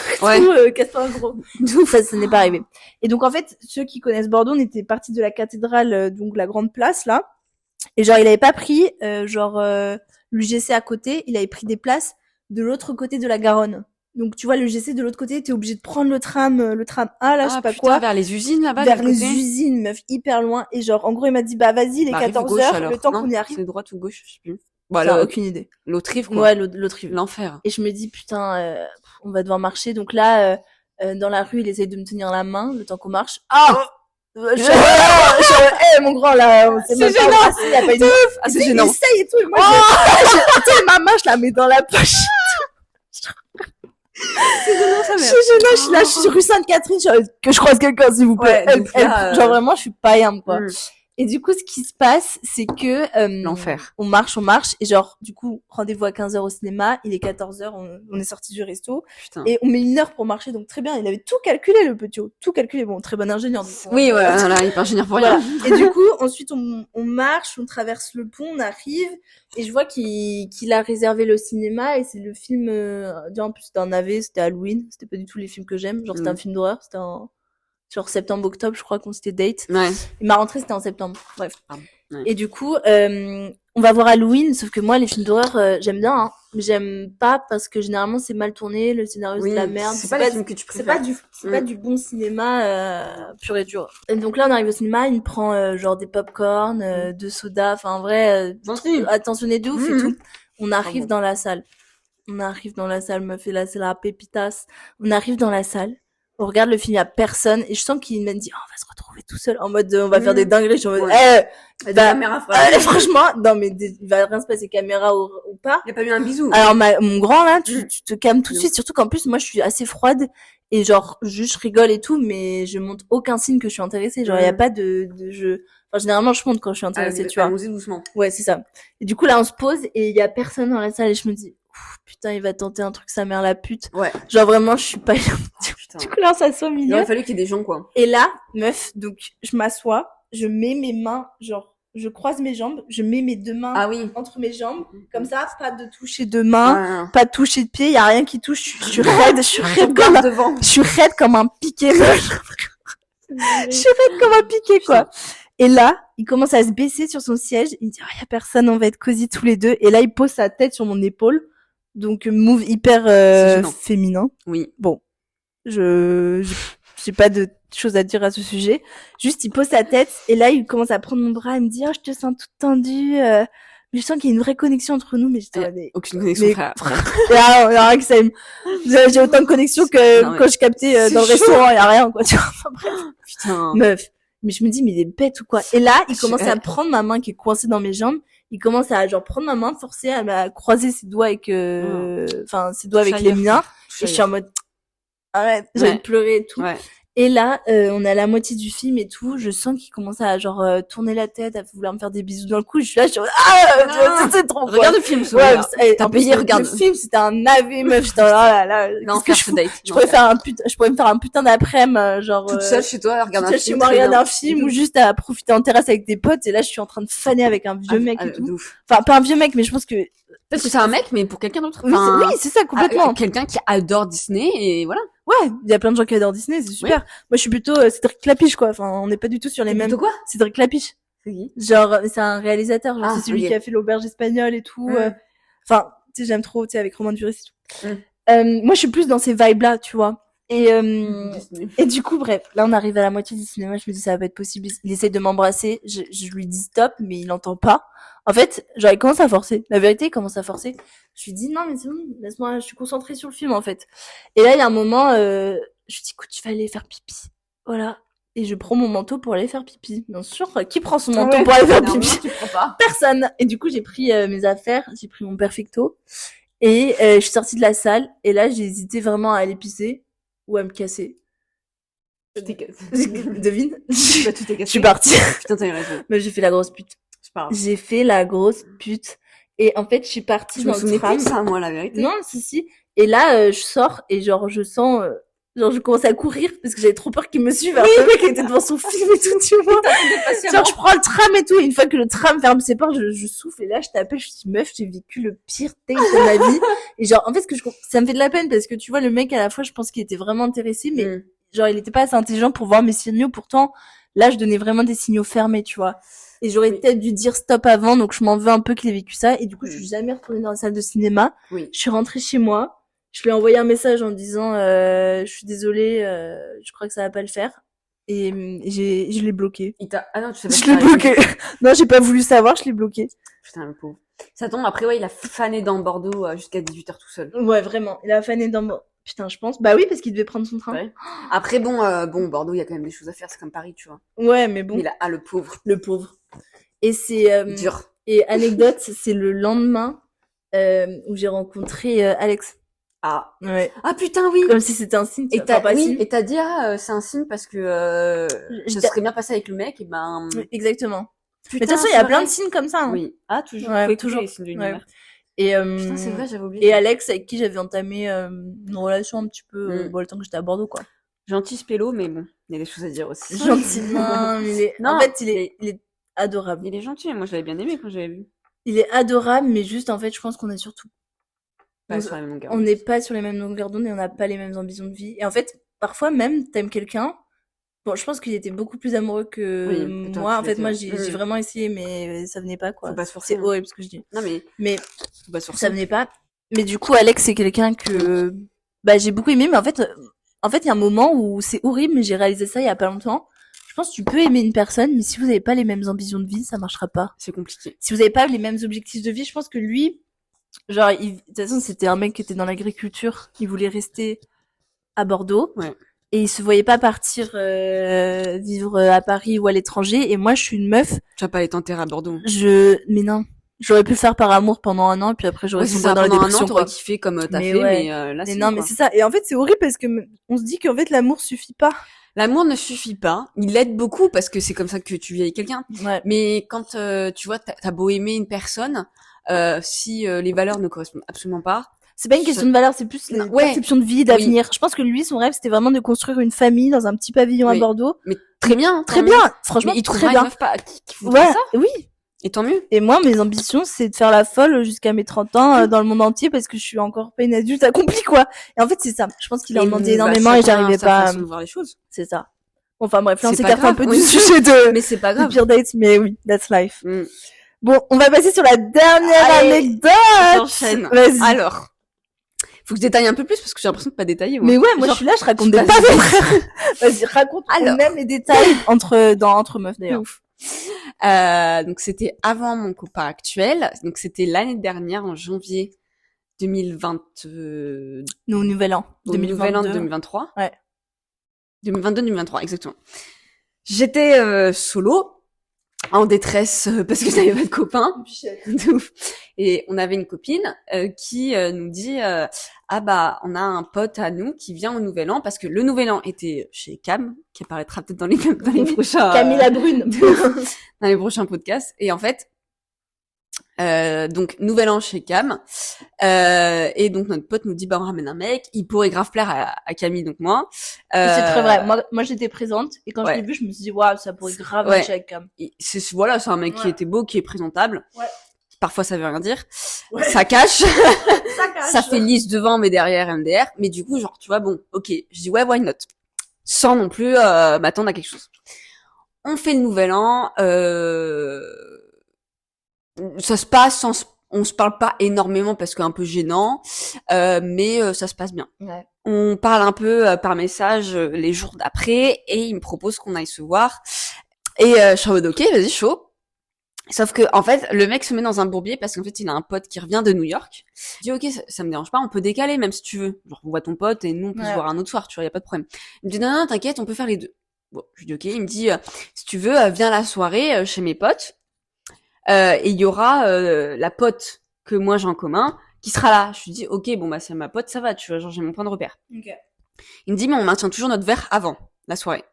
casse-toi un gros. Ça n'est pas arrivé. Et donc, en fait, ceux qui connaissent Bordeaux, on était partis de la cathédrale, donc la grande place, là. Et genre, il avait pas pris, l'UGC à côté, il avait pris des places de l'autre côté de la Garonne. Donc, tu vois, le GC de l'autre côté, t'es obligé de prendre le tram A, là, je sais pas quoi. Vers les usines, là-bas, vers les usines, meuf, hyper loin. Et genre, en gros, il m'a dit, bah, vas-y, il est 14h, le temps qu'on y arrive. C'est droite ou gauche, je sais plus. Voilà. Aucune idée. L'autre rive, quoi. Ouais, l'autre rive. L'enfer. Et je me dis, putain, on va devoir marcher. Donc là, dans la rue, il essaye de me tenir la main, le temps qu'on marche. Mon grand, là, on s'est même pas embrassé, il y a pas une ouf. Ah, c'est gênant. Il essaye et tout, et moi, ma main, je la mets dans la poche. C'est gênant, ça, merde. Je suis là, je suis rue Sainte-Catherine, que je croise quelqu'un, s'il vous plaît. Genre, vraiment, je suis pas yam, quoi. Et du coup, ce qui se passe, c'est que L'enfer. on marche, et genre, du coup, rendez-vous à 15h au cinéma, il est 14h, on est sorti du resto, Putain. et on met 1 heure pour marcher, donc très bien, il avait tout calculé, le petit, tout calculé, bon, très bon ingénieur. Donc, Oui, voilà, il est pas ingénieur pour rien. Et du coup, ensuite, on marche, on traverse le pont, on arrive, et je vois qu'il a réservé le cinéma, et c'est le film, en plus, c'était un navet, c'était Halloween, c'était pas du tout les films que j'aime, genre, c'était un film d'horreur, c'était genre septembre-octobre, je crois qu'on s'était date. Ouais. Et ma rentrée, c'était en septembre. Bref. Ouais. Et du coup, on va voir Halloween, sauf que moi, les films d'horreur, j'aime bien, hein. Mais j'aime pas parce que généralement, c'est mal tourné, le scénario, c'est de la merde. C'est pas les films que tu préfères. C'est pas du bon cinéma, pur et dur. Et donc là, on arrive au cinéma, il me prend, genre des pop-corn, 2 sodas, enfin, en vrai, attentionné de ouf et tout. On arrive dans la salle. Meuf, et là, c'est la pépitas. On arrive dans la salle. On regarde le film, il y a personne, et je sens qu'il m'a dit, oh, on va se retrouver tout seul, en mode, on va faire des dingueries, je suis en mode, franchement, non, mais il va rien se passer, caméra ou pas. Il y a pas eu un bisou. Alors, mon grand, là, tu te calmes tout de suite, surtout qu'en plus, moi, je suis assez froide, et genre, juste, je rigole et tout, mais je montre aucun signe que je suis intéressée, genre, il y a pas de jeu. Enfin, généralement, je montre quand je suis intéressée, tu vois. Doucement. Ouais, c'est ça. Et du coup, là, on se pose, et il y a personne dans la salle, et je me dis, putain, il va tenter un truc, sa mère la pute. Ouais. Genre vraiment, je suis pas. Du coup, là, on s'assoit au milieu. Il aurait fallu qu'il y ait des gens, quoi. Et là, meuf, donc, je m'assois, je mets mes mains, genre, je croise mes jambes, je mets mes 2 mains entre mes jambes, comme ça, pas de toucher de main, pas de toucher de pied, y a rien qui touche, je suis raide, je suis raide comme un piqué, quoi. Et là, il commence à se baisser sur son siège, il me dit, oh, y a personne, on va être cosy tous les deux. Et là, il pose sa tête sur mon épaule. Donc, move hyper féminin. Oui. Bon, j'ai pas de choses à dire à ce sujet. Juste, il pose sa tête, et là, il commence à prendre mon bras et me dit, oh, je te sens toute tendue, mais je sens qu'il y a une vraie connexion entre nous, mais j'étais aucune connexion, frère. Il y a rien que ça. J'ai autant de connexion que quand je captais dans le restaurant, il y a rien, quoi, tu vois. Enfin, bref. Putain. Meuf. Mais je me dis, mais il est bête ou quoi? Et là, il commence à prendre ma main qui est coincée dans mes jambes. Il commence à, genre, prendre ma main, forcer à croiser ses doigts avec, ses doigts avec les miens. Et je suis en mode, arrête, j'ai envie de pleurer et tout. Ouais. Et là, on est à la moitié du film et tout. Je sens qu'il commence à, genre, tourner la tête, à vouloir me faire des bisous dans le cou. Je suis là, c'est trop, regarde le film, t'as payé, regarde. Le film, c'était un navet, meuf. J'étais là. Non, je pourrais me faire un putain d'après-midi, genre. Toute seule chez toi, regarder un film. Chez moi, regarder un film, ou juste à profiter en terrasse avec des potes. Et là, je suis en train de faner avec un vieux mec et tout. Enfin, pas un vieux mec, mais je pense que... Peut-être que c'est un mec, mais pour quelqu'un d'autre. Oui, c'est ça, complètement. Quelqu'un qui adore Disney, et voilà. Ouais, il y a plein de gens qui adorent Disney, c'est super. Moi, je suis plutôt Cédric Clapiche, quoi. Enfin, on n'est pas du tout sur les mêmes. Quoi? Cédric Clapiche. C'est qui? Genre, c'est un réalisateur. Genre, c'est celui qui a fait l'auberge espagnole et tout. Enfin, tu sais, j'aime trop, tu sais, avec Romain Duris et tout. Moi, je suis plus dans ces vibes-là, tu vois. Et du coup, bref, là, on arrive à la moitié du cinéma. Je me dis, ça va pas être possible. Il essaie de m'embrasser. Je lui dis stop, mais il entend pas. En fait, genre, il commence à forcer. La vérité, il commence à forcer. Je lui dis, non, mais c'est bon, laisse-moi, je suis concentrée sur le film, en fait. Et là, il y a un moment, je lui dis, écoute, tu vas aller faire pipi. Voilà. Et je prends mon manteau pour aller faire pipi. Bien sûr, qui prend son manteau pour aller faire pipi? Tu prends pas. Personne. Et du coup, j'ai pris mes affaires, j'ai pris mon perfecto. Et je suis sortie de la salle. Et là, j'ai hésité vraiment à aller pisser ou à me casser. Devine. Tout est cassé. Je suis partie. Putain, t'as eu raison. Mais j'ai fait la grosse pute. J'ai fait la grosse pute. Et en fait, je suis partie dans le tram. Plus ça, moi, la vérité. Non, si. Et là, je sors et genre, je sens, genre, je commence à courir parce que j'avais trop peur qu'il me suive. Oui, le mec était devant son film et tout, tu vois. Genre, je prends le tram et tout. Et une fois que le tram ferme ses portes, je souffle et là, je t'appelle, je dis, meuf, j'ai vécu le pire date de ma vie. Et genre, en fait, ça me fait de la peine parce que tu vois, le mec, à la fois, je pense qu'il était vraiment intéressé, mais genre, il était pas assez intelligent pour voir mes signaux. Pourtant, là, je donnais vraiment des signaux fermés, tu vois. Et j'aurais peut-être dû dire stop avant, donc je m'en veux un peu qu'il ait vécu ça. Et du coup, je suis jamais retournée dans la salle de cinéma. Je suis rentrée chez moi. Je lui ai envoyé un message en disant je suis désolée, je crois que ça va pas le faire. Et je l'ai bloqué. Ah non, tu sais pas. Je l'ai bloqué. Non, j'ai pas voulu savoir, je l'ai bloqué. Putain, le pauvre. Ça tombe, après, ouais, il a fané dans Bordeaux jusqu'à 18h tout seul. Ouais, vraiment. Il a fané dans Bordeaux. Putain, je pense. Bah oui, parce qu'il devait prendre son train. Ouais. Après, bon, Bordeaux, il y a quand même des choses à faire, c'est comme Paris, tu vois. Ouais, mais bon. Mais là, le pauvre. Le pauvre. Et c'est... dur. Et anecdote, c'est le lendemain où j'ai rencontré Alex. Ah. Ouais. Ah putain, oui. Comme si c'était un signe. Et Enfin, pas signe. et t'as dit, c'est un signe parce que ça serait bien passé avec le mec, et ben. Oui, exactement. Mais de Putain, toute façon, il y c'est a plein vrai. de signes comme ça. Hein. Oui. Ah, toujours. Ouais, Faut écouter toujours. les signes de Ouais. l'univers. Et Putain, c'est vrai, j'avais oublié. et ça. Alex, avec qui j'avais entamé une relation un petit peu, bon, le temps que j'étais à Bordeaux, quoi. Gentil spélo, mais bon, il y a des choses à dire aussi. Gentiment, Non, en fait, il est adorable. Il est gentil, moi je l'avais bien aimé quand j'avais vu. Il est adorable, mais juste, en fait, je pense qu'on est surtout Pas sur la même longueur. on n'est pas sur les mêmes longueurs d'onde et on n'a pas les mêmes ambitions de vie. Et en fait, parfois même, t'aimes quelqu'un. Bon, je pense qu'il était beaucoup plus amoureux que Oui, que toi, moi. tu En fait, l'étais, moi, ouais. j'ai vraiment essayé, mais ça venait pas, quoi. Faut pas se forcer, C'est hein. horrible ce que je dis. Non, Mais faut pas se forcer. ça venait pas. Mais du coup, Alex, c'est quelqu'un que bah j'ai beaucoup aimé. Mais en fait, il y a un moment où c'est horrible. Mais j'ai réalisé ça il y a pas longtemps. Je pense que tu peux aimer une personne, mais si vous n'avez pas les mêmes ambitions de vie, ça marchera pas. C'est compliqué. Si vous n'avez pas les mêmes objectifs de vie, je pense que lui, genre, de toute façon, c'était un mec qui était dans l'agriculture. Il voulait rester à Bordeaux. Ouais. Et il se voyait pas partir vivre à Paris ou à l'étranger. Et moi, je suis une meuf. Tu vas pas aller t'enterrer à Bordeaux. Mais non. J'aurais pu le faire par amour pendant un an, et puis après, j'aurais sombré dans la dépression. Pendant un an, t'aurais kiffé comme t'as fait, ouais. mais là, mais c'est non, quoi. mais c'est ça. Et en fait, c'est horrible parce que on se dit qu'en fait, l'amour suffit pas. L'amour ne suffit pas. Il aide beaucoup parce que c'est comme ça que tu vis avec quelqu'un. Ouais. Mais quand tu vois, t'as beau aimer une personne, si les valeurs ne correspondent absolument pas. C'est pas une question de valeur, c'est plus la perception de vie, d'avenir. Je pense que lui, son rêve, c'était vraiment de construire une famille dans un petit pavillon à Bordeaux. Mais très bien. Très bien. Franchement, mais il très trouvera bien. une meuf qui voudrait ça. Oui. Et tant mieux. Et moi, mes ambitions, c'est de faire la folle jusqu'à mes 30 ans dans le monde entier parce que je suis encore pas une adulte accomplie, quoi. Et en fait, c'est ça. Je pense qu'il en demandait énormément et j'arrivais pas. De voir les choses. C'est ça. Enfin bref, là on C'est s'écarte pas un peu grave, du oui. sujet de Mais c'est pas grave. pire date, mais oui, that's life. Mm. Bon, on va passer sur la dernière anecdote. J'enchaîne. Vas-y. Alors, faut que je détaille un peu plus parce que j'ai l'impression de pas détailler. Moi. Mais ouais, moi je suis là, je raconte des passe pas vite. Vas-y, raconte. Alors. On aime les détails entre meufs d'ailleurs. Ouf. Donc c'était avant mon copain actuel. Donc c'était l'année dernière, en janvier 2020. Nous, au nouvel an. Au nouvel an de 2023. Ouais. 2022-2023, exactement. J'étais solo, en détresse parce que j'avais pas de copain. Et on avait une copine qui nous dit ah bah on a un pote à nous qui vient au nouvel an parce que le nouvel an était chez Cam qui apparaîtra peut-être dans les prochains Camille la Brune dans les prochains podcasts. Et en fait donc nouvel an chez Cam et donc notre pote nous dit bah on ramène un mec, il pourrait grave plaire à Camille, donc moi. C'est très vrai. Moi j'étais présente et quand ouais. je l'ai vu je me suis dit waouh ça pourrait grave ouais. matcher avec Cam. C'est un mec qui était beau, qui est présentable. Ouais. Parfois ça veut rien dire. Ouais. Ça cache. Ça cache. Ça fait lisse devant mais derrière MDR. Mais du coup genre tu vois bon ok, je dis ouais why not, sans non plus m'attendre à quelque chose. On fait le nouvel an. Ça se passe on se parle pas énormément parce que un peu gênant, mais ça se passe bien. Ouais. On parle un peu par message les jours d'après et il me propose qu'on aille se voir. Et je suis en mode ok, vas-y, chaud. Sauf que en fait, le mec se met dans un bourbier parce qu'en fait, il a un pote qui revient de New York. Il dit ok, ça me dérange pas, on peut décaler même si tu veux. Genre on voit ton pote et nous on peut se voir un autre soir, tu vois, y a pas de problème. Il me dit non, t'inquiète, on peut faire les deux. Bon, je lui dis ok, il me dit si tu veux, viens la soirée chez mes potes. Et il y aura la pote que moi j'ai en commun qui sera là. Je lui dis ok, bon bah c'est ma pote, ça va, tu vois, genre j'ai mon point de repère. Okay. Il me dit mais on maintient toujours notre verre avant la soirée.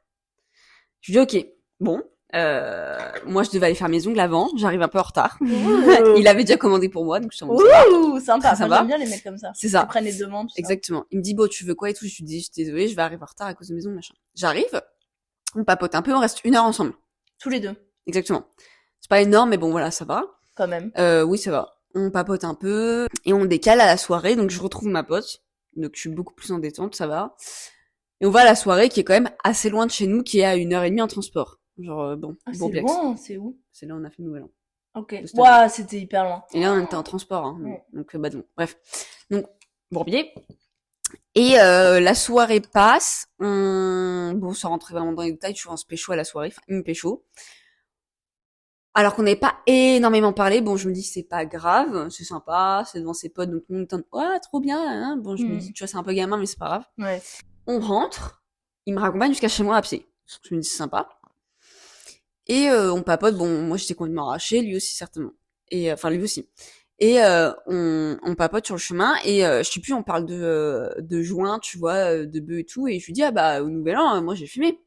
Je lui dis ok, bon. Moi je devais aller faire mes ongles avant, j'arrive un peu en retard. Il avait déjà commandé pour moi, donc je suis en mode sympa. Moi, j'aime bien les mecs comme ça. C'est ça. Ils prennent les demandes. Exactement. Il me dit bon tu veux quoi et tout, je lui dis je suis désolée, je vais arriver en retard à cause de mes ongles machin. J'arrive, on papote un peu, on reste 1 heure ensemble. Tous les deux. Exactement. C'est pas énorme mais bon voilà ça va. Quand même. Oui ça va. On papote un peu et on décale à la soirée, donc je retrouve ma pote, donc je suis beaucoup plus en détente, ça va. Et on va à la soirée qui est quand même assez loin de chez nous, qui est à 1h30 en transport. Genre, bon, c'est loin, c'est où? C'est là où on a fait le nouvel an. Ok. Waouh, c'était hyper loin. Et là, on était en transport, hein. Ouais. Donc, bah, bon, bref. Donc, Bourbier. Et la soirée passe. Bon, sans rentrer vraiment dans les détails, je suis en pécho à la soirée. Enfin, il me pécho. Alors qu'on n'avait pas énormément parlé. Bon, je me dis, c'est pas grave, c'est sympa, c'est devant ses potes, donc tout le monde tente, ouais, trop bien, hein. Bon, je me dis, tu vois, c'est un peu gamin, mais c'est pas grave. Ouais. On rentre. Il me raccompagne jusqu'à chez moi à pied. Je me dis, c'est sympa. Et on papote, bon, moi j'étais complètement arrachée, lui aussi certainement. Et enfin lui aussi. Et on papote sur le chemin et je sais plus, on parle de joint, tu vois, de bœuf et tout. Et je lui dis ah bah au Nouvel An, moi j'ai fumé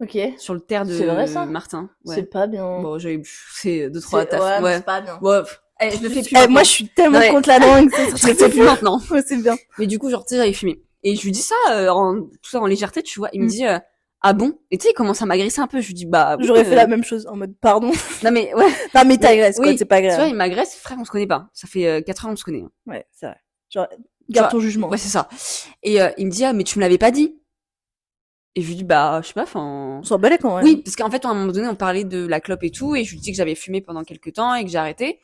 Ok. sur le terre de C'est vrai, ça Martin. C'est Ouais. pas bien. Bon, j'avais c'est 2-3 taf. Ouais, mais Ouais. c'est pas bien. Ouais. Je le fais plus. Moi, maintenant. je suis tellement Ouais. contre la drogue, Je le fais plus maintenant. Ouais, c'est bien. Mais du coup, genre, tu sais, j'avais fumé. Et je lui dis ça, tout ça en légèreté, tu vois. Il me Mm. dit, ah bon? Et tu sais, il commence à m'agresser un peu. Je lui dis, bah, oui, J'aurais fait la même chose, en mode, pardon. Non, mais, ouais. Non, mais t'agresses, quoi, Oui. c'est pas Tu vois, grave. il m'agresse, frère, on se connaît pas. Ça fait 4 ans, on se connaît. Hein. Ouais, c'est vrai. Genre, garde ton jugement. Ouais, c'est ça. Et il me dit, ah, mais tu me l'avais pas dit. Et je lui dis, bah, je sais pas, On s'en balait quand même. Oui, parce qu'en fait, à un moment donné, on parlait de la clope et tout, et je lui dis que j'avais fumé pendant quelques temps et que j'ai arrêté.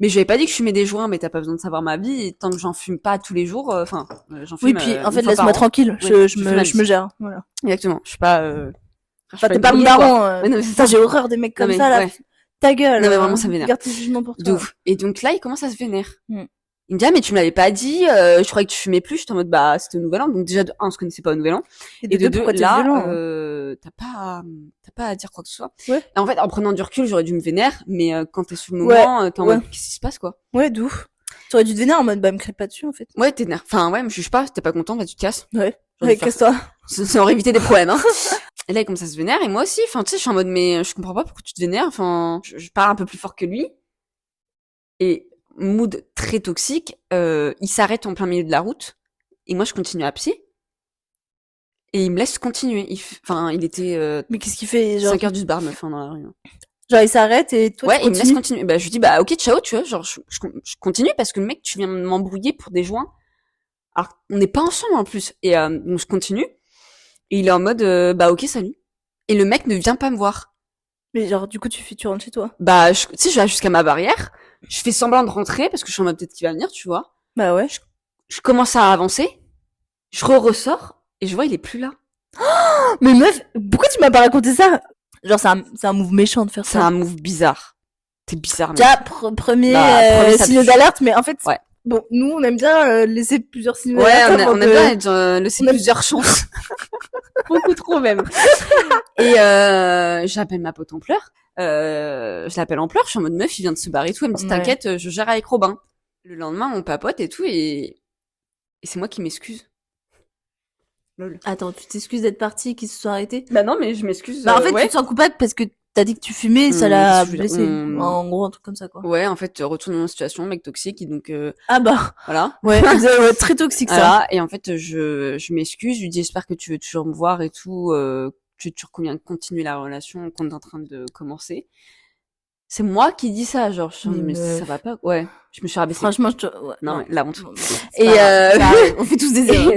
Mais je lui avais pas dit que je fumais des joints, mais t'as pas besoin de savoir ma vie, et tant que j'en fume pas tous les jours, j'en fume. Oui, puis, en fait, une fois par laisse-moi an. tranquille. Ouais, Je me gère. Voilà. Exactement. Je suis pas, Enfin, t'es pas mon daron. Ouais, non, mais c'est Putain, ça. j'ai horreur des mecs comme Non, mais, ça, là. ouais. Ta gueule. Non, mais vraiment, ça m'énerve. Garde tes jugements pour De toi. ouf. Et donc là, il commence à se vénère. Mm. Il me dit, ah, mais tu me l'avais pas dit, je croyais que tu fumais plus. J'étais en mode, bah, c'était au Nouvel An. Donc déjà, de un, on se connaissait pas au Nouvel An. Et de deux, pourquoi t'es là, violent, t'as pas à dire quoi que ce soit. Ouais. Et en fait, en prenant du recul, j'aurais dû me vénère, mais quand t'es sur le Ouais, moment, t'es en ouais. mode, qu'est-ce qui se passe, quoi? Ouais, d'où t'aurais dû te vénérer en mode, bah, me crée pas dessus, en fait. Ouais, t'énerve. Enfin, ouais, me juge pas, t'es pas content, bah, tu te casses. Ouais. J'aurais Ouais, dû faire casse-toi. Ça aurait évité des problèmes, hein. Et là, il commence à se vénère, et moi aussi. Enfin, tu sais, je suis en mode, mais je comprends pas pourquoi tu te vénères. Enfin, je parle un peu plus fort que lui. Et mood très toxique, il s'arrête en plein milieu de la route, et moi, je continue à pied. Et il me laisse continuer. Il était Mais qu'est-ce qu'il fait, genre? 5 heures du bar, meuf, dans la rue. Genre, il s'arrête et toi, Ouais, tu il me laisse continues. continuer. Bah, je lui dis, bah, ok, ciao, tu vois, genre, je continue parce que le mec, tu viens de m'embrouiller pour des joints. Alors, on n'est pas ensemble, en plus. Et, donc, je continue. Et il est en mode, bah, ok, salut. Et le mec ne vient pas me voir. Mais genre, du coup, tu rentres chez toi. Bah, tu sais, je vais jusqu'à ma barrière. Je fais semblant de rentrer parce que je suis en mode peut-être qu'il va venir, tu vois. Bah ouais. Je commence à avancer. Je ressors. Et je vois, il est plus là. Mais meuf, pourquoi tu m'as pas raconté ça? Genre, c'est un move méchant de faire C'est ça. un move bizarre. T'es bizarre, mec. Déjà, premier ça signe pue. d'alerte, mais en fait, Ouais. bon, nous, on aime bien laisser plusieurs signes Ouais, d'alerte. on aime bien être, laisser on aime- plusieurs chances. Beaucoup trop, même. Et, j'appelle ma pote en pleurs. Je l'appelle en pleurs. Je suis en mode meuf, il vient de se barrer et tout. Elle me dit, Ouais. t'inquiète, je gère avec Robin. Le lendemain, on papote et tout, et c'est moi qui m'excuse. Lol. Attends, tu t'excuses d'être parti et qu'ils se sont arrêtés? Bah non, mais je m'excuse. Bah, en fait, ouais. tu te sens coupable parce que t'as dit que tu fumais, ça l'a je veux dire, blessé. En gros, un truc comme ça, quoi. Ouais, en fait, retournement de situation, mec toxique, et donc, Ah bah, voilà. ouais, ouais, très toxique, ça. Voilà. Et en fait, je m'excuse, je lui dis, j'espère que tu veux toujours me voir et tout, que tu veux toujours continuer la relation qu'on est en train de commencer. C'est moi qui dis ça, genre, mais ça va pas, ouais. Je me suis rabaissée. Franchement, ouais, non, mais la honte. Non, Et on fait tous des erreurs.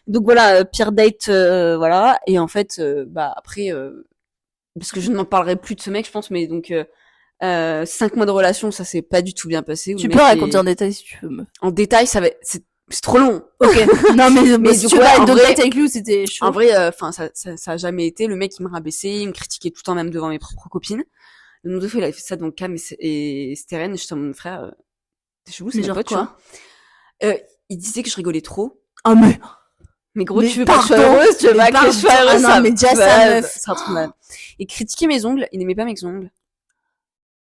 donc voilà, pire date, voilà. Et en fait, bah après, parce que je n'en parlerai plus de ce mec, je pense, mais donc 5 mois de relation, ça s'est pas du tout bien passé. Tu peux raconter en détail si tu veux. Meuf. En détail, c'est trop long. Ok. Non mais du si tu coup, veux ouais, parler en de vrai- date avec lui, c'était chaud. En vrai, ça a jamais été. Le mec, il me rabaissait, il me critiquait tout le temps, même devant mes propres copines. Le nombre de fois, il avait fait ça dans Cam et Steren, et j'étais mon frère, t'es chelou, c'est Mais mes genre potes, tu quoi? vois. Il disait que je rigolais trop. Ah Mais gros, Mais tu veux pas que je sois pardon, heureuse, tu veux mais pas que je sois pardon. heureuse, Ah non, mais déjà, ça, meuf. c'est un truc mal. Et critiquer mes ongles, il n'aimait pas mes ongles.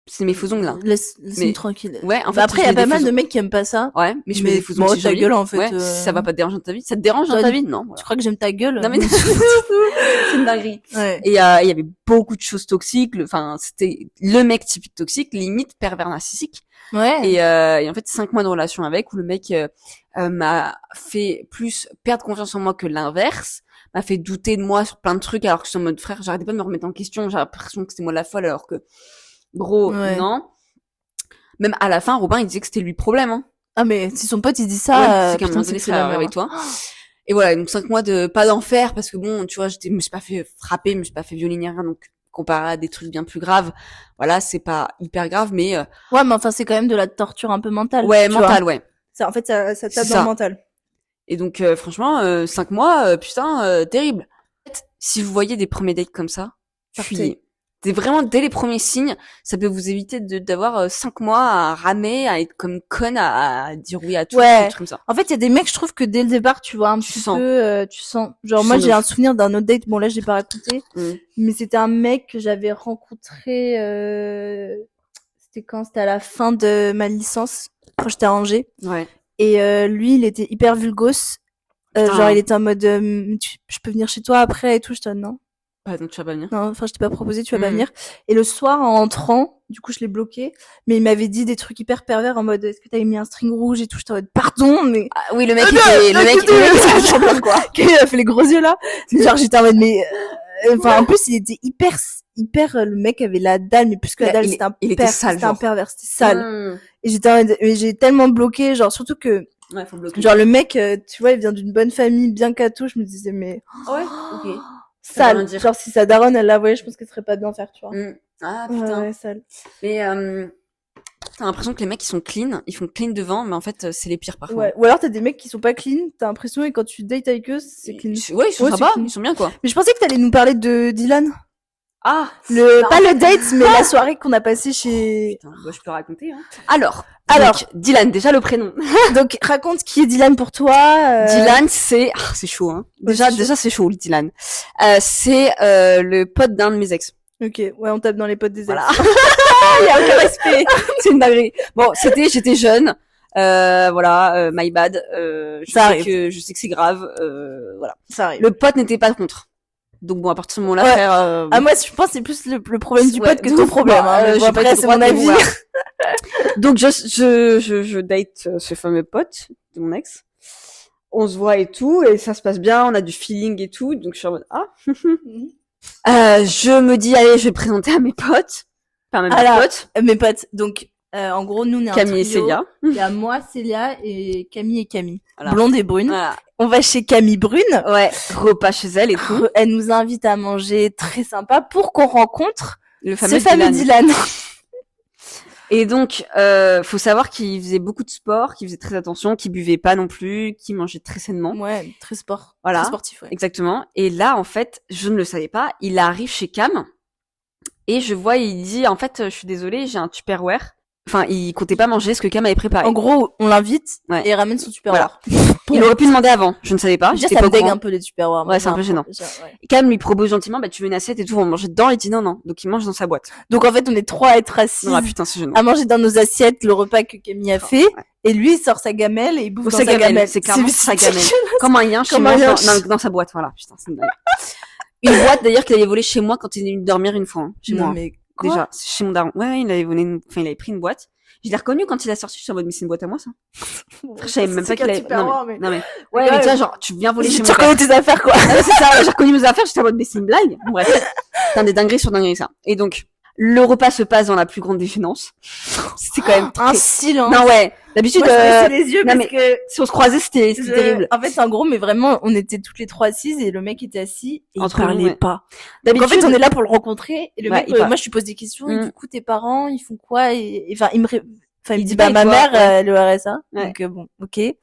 C'est mes faux ongles, là. Laisse-nous Mais- tranquille. Ouais, en fait, Bah après, il y a je mets pas des mal faux de mecs qui aiment pas ça. Ouais, mais je mets Mais des faux bon, ongles, c'est ta joli. gueule, en fait, Ouais, si ça va pas te déranger dans ta vie. Ça te dérange dans Toi, ta vie? Non, Tu voilà. crois que j'aime ta gueule? Non, mais c'est une dinguerie. Ouais. Et il y avait beaucoup de choses toxiques. Enfin, c'était le mec typique toxique, limite pervers narcissique. Ouais. Et en fait, 5 mois de relation avec, où le mec m'a fait plus perdre confiance en moi que l'inverse, m'a fait douter de moi sur plein de trucs, alors que je suis en mode frère, j'arrêtais pas de me remettre en question, j'ai l'impression que c'était moi la folle, alors que gros, Ouais. non. Même à la fin, Robin, il disait que c'était lui le problème. Hein. Ah mais si son pote il dit Ouais, ça, c'est qu'à un putain, moment c'est donné, que c'est la frère, merde. réveille-toi. Et voilà, donc 5 mois de pas d'enfer, parce que bon, tu vois, je me suis pas fait frapper, je me suis pas fait violer ni rien, donc comparé à des trucs bien plus graves, voilà, c'est pas hyper grave, mais Ouais, mais enfin c'est quand même de la torture un peu mentale. ouais, tu mental, vois. ouais. Ça, en fait, ça C'est tape dans ça. le mental. Et donc franchement, 5 mois, putain, terrible. En fait, si vous voyez des premiers dates comme ça, Partez. fuyez. C'est vraiment dès les premiers signes, ça peut vous éviter d'avoir 5 mois à ramer, à être comme une conne, à dire oui à tout, Ouais. des trucs comme ça. En fait, il y a des mecs, je trouve que dès le départ, tu vois un Tu petit sens. peu, tu sens. Genre Tu moi, sens de j'ai un ouf. souvenir d'un autre date. Bon là, j'ai pas raconté, Mm. mais c'était un mec que j'avais rencontré. C'était quand? C'était à la fin de ma licence, quand j'étais à Angers. Ouais. Et lui, il était hyper vulgos. Genre, il était en mode, je peux venir chez toi après et tout. Je te dis non. Bah, donc tu vas pas venir. Non, enfin, je t'ai pas proposé, tu vas pas venir. Et le soir, en entrant, du coup, je l'ai bloqué. Mais il m'avait dit des trucs hyper pervers en mode, est-ce que t'avais mis un string rouge et tout? J'étais en mode, pardon, mais... Ah, oui, le mec était quoi. Il a fait les gros yeux là. Genre, j'étais en mode, mais, enfin, en plus, il était hyper, le mec avait la dalle, mais plus que la dalle, il était sale, c'était un pervers, c'était sale. Et j'étais en mode, mais j'ai tellement bloqué, genre, surtout que, ouais, faut bloquer. Genre, le mec, tu vois, il vient d'une bonne famille, bien catho, je me disais, mais... Ouais, ok. Sale. Genre, si sa daronne, elle la voyait, je pense qu'elle serait pas bien faire, tu vois. Ah, putain. Ouais, sale. Mais, t'as l'impression que les mecs, ils sont clean, ils font clean devant, mais en fait, c'est les pires parfois. Ouais. Ou alors, t'as des mecs qui sont pas clean, t'as l'impression, et quand tu dates avec eux, c'est clean. Ouais, ils sont sympas, ils sont bien, quoi. Mais je pensais que t'allais nous parler de Dylan. Ah! Pas le date, mais la soirée qu'on a passée chez... Putain, bah, je peux raconter, hein. Alors, Dylan, déjà le prénom. Donc, raconte qui est Dylan pour toi. Dylan, c'est chaud, hein. Déjà, c'est chaud, Dylan. C'est, le pote d'un de mes ex. Ok, ouais, on tape dans les potes des ex. Voilà. Il y a aucun respect. C'est une dinguerie. Bon, j'étais jeune. Voilà, my bad. Je sais que c'est grave. Voilà. Ça arrive. Le pote n'était pas contre. Donc bon, à partir de ce moment-là, frère... Ah, moi, je pense que c'est plus le problème du pote que ton problème. Hein, j'ai après, c'est mon avis. Voilà. Donc je date ce fameux pote de mon ex. On se voit et tout, et ça se passe bien, on a du feeling et tout. Donc je suis en mode, je me dis, allez, je vais présenter à mes potes. Enfin, mes potes. Donc, en gros, nous, on est Camille et Célia. Il y a moi, Célia, et Camille. Voilà. Blonde et brune. Voilà. On va chez Camille Brune. Ouais, repas chez elle et tout. Elle nous invite à manger, très sympa, pour qu'on rencontre le fameux Dylan. Et donc, faut savoir qu'il faisait beaucoup de sport, qu'il faisait très attention, qu'il buvait pas non plus, qu'il mangeait très sainement. Ouais, très Voilà. Très sportif, ouais. Exactement. Et là, en fait, je ne le savais pas, il arrive chez Cam, et je vois, il dit, en fait, je suis désolée, j'ai un Tupperware. Enfin, il comptait pas manger ce que Cam avait préparé. En gros, on l'invite et il ramène son Tupperware. Voilà. Il aurait pu demander avant, je ne savais pas. J'étais pas au courant. Un peu les Tupperware. Ouais, c'est un peu gênant. Ouais. Cam lui propose gentiment, bah tu veux une assiette et tout, on va manger dedans. Il dit non. Donc il mange dans sa boîte. Donc en fait, on est trois à être assis. Ah putain, c'est gênant. À manger dans nos assiettes le repas que Camille a fait. Ouais. Et lui, il sort sa gamelle et il bouffe dans sa gamelle. C'est clairement sa gamelle. Comme un yinche dans sa boite, voilà. Putain, c'est une boîte d'ailleurs qu'il avait volée chez moi quand il est venu dormir une fois, chez moi. Mais déjà, chez mon daron. Ouais, il avait pris une boîte. Je l'ai reconnu quand il a sorti, je suis en mode, mais c'est une boîte à moi, ça. Je savais même pas qu'il avait, non mais, ouais, mais tu vois, genre, tu viens voler chez moi. Tu reconnais tes affaires, quoi. C'est ça, j'ai reconnu mes affaires, j'étais en mode, mais c'est une blague. Bref. Putain, des dingueries sur dingueries, ça. Et donc, le repas se passe dans la plus grande défiance. C'était quand même un silence. Non, ouais. D'habitude, les yeux non, parce que si on se croisait, c'était terrible. En fait, en gros, mais vraiment, on était toutes les trois assises et le mec était assis et il parlait pas. D'habitude, en fait, on est là pour le rencontrer et le mec, moi, je lui pose des questions et du coup, tes parents, ils font quoi? Et enfin, il dit, ma mère, elle est au RSA. Ouais. Donc, bon, ok. Et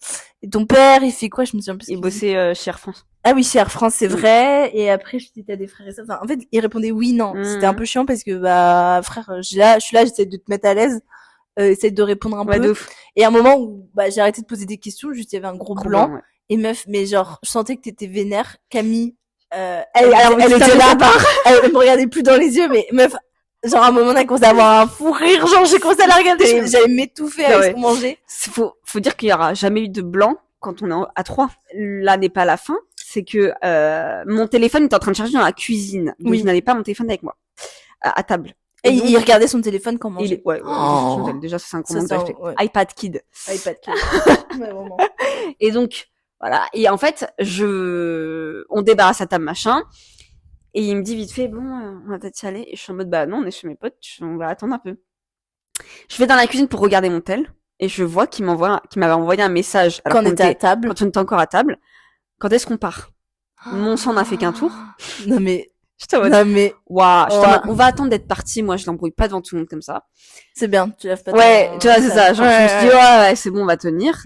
ton père, il fait quoi? Je me souviens plus. Il bossait chez Air France. Ah oui, chez Air France, c'est vrai. Et après, je dis, t'as des frères et sœurs. Enfin, en fait, il répondait oui, non. C'était un peu chiant parce que, frère, je suis là, j'essaie de te mettre à l'aise. Essaie de répondre un peu. Et à un moment où, j'ai arrêté de poser des questions, juste, il y avait un gros blanc. Ouais. Et meuf, mais genre, je sentais que t'étais vénère. Camille, elle était là. Elle me regardait plus dans les yeux, mais meuf, genre, à un moment, on a commencé à avoir un fou rire, genre, j'ai commencé à la regarder, j'allais m'étouffer avec ce qu'on mangeait. Faut dire qu'il y aura jamais eu de blanc quand on est à 3. Là n'est pas la fin. C'est que, mon téléphone était en train de charger dans la cuisine. Donc, je n'avais pas mon téléphone avec moi. À table. Et donc, il regardait son téléphone quand on mangeait. Déjà, c'est un commande que j'ai fait. Ouais. iPad Kid. Ouais, vraiment. Et donc, voilà. Et en fait, on débarrasse la table, machin. Et il me dit vite fait, bon, on va peut-être y aller. Et je suis en mode, non, on est chez mes potes, on va attendre un peu. Je vais dans la cuisine pour regarder mon tel. Et je vois qu'il m'avait envoyé un message. Quand on était à table. Quand on était encore à table. Quand est-ce qu'on part? Mon sang n'a fait qu'un tour. Non mais, waouh, on va attendre d'être parti. Moi, je l'embrouille pas devant tout le monde comme ça. C'est bien, tu lèves pas. Ouais, tu vois, c'est ça. Genre, je me suis dit, ouais, c'est bon, on va tenir.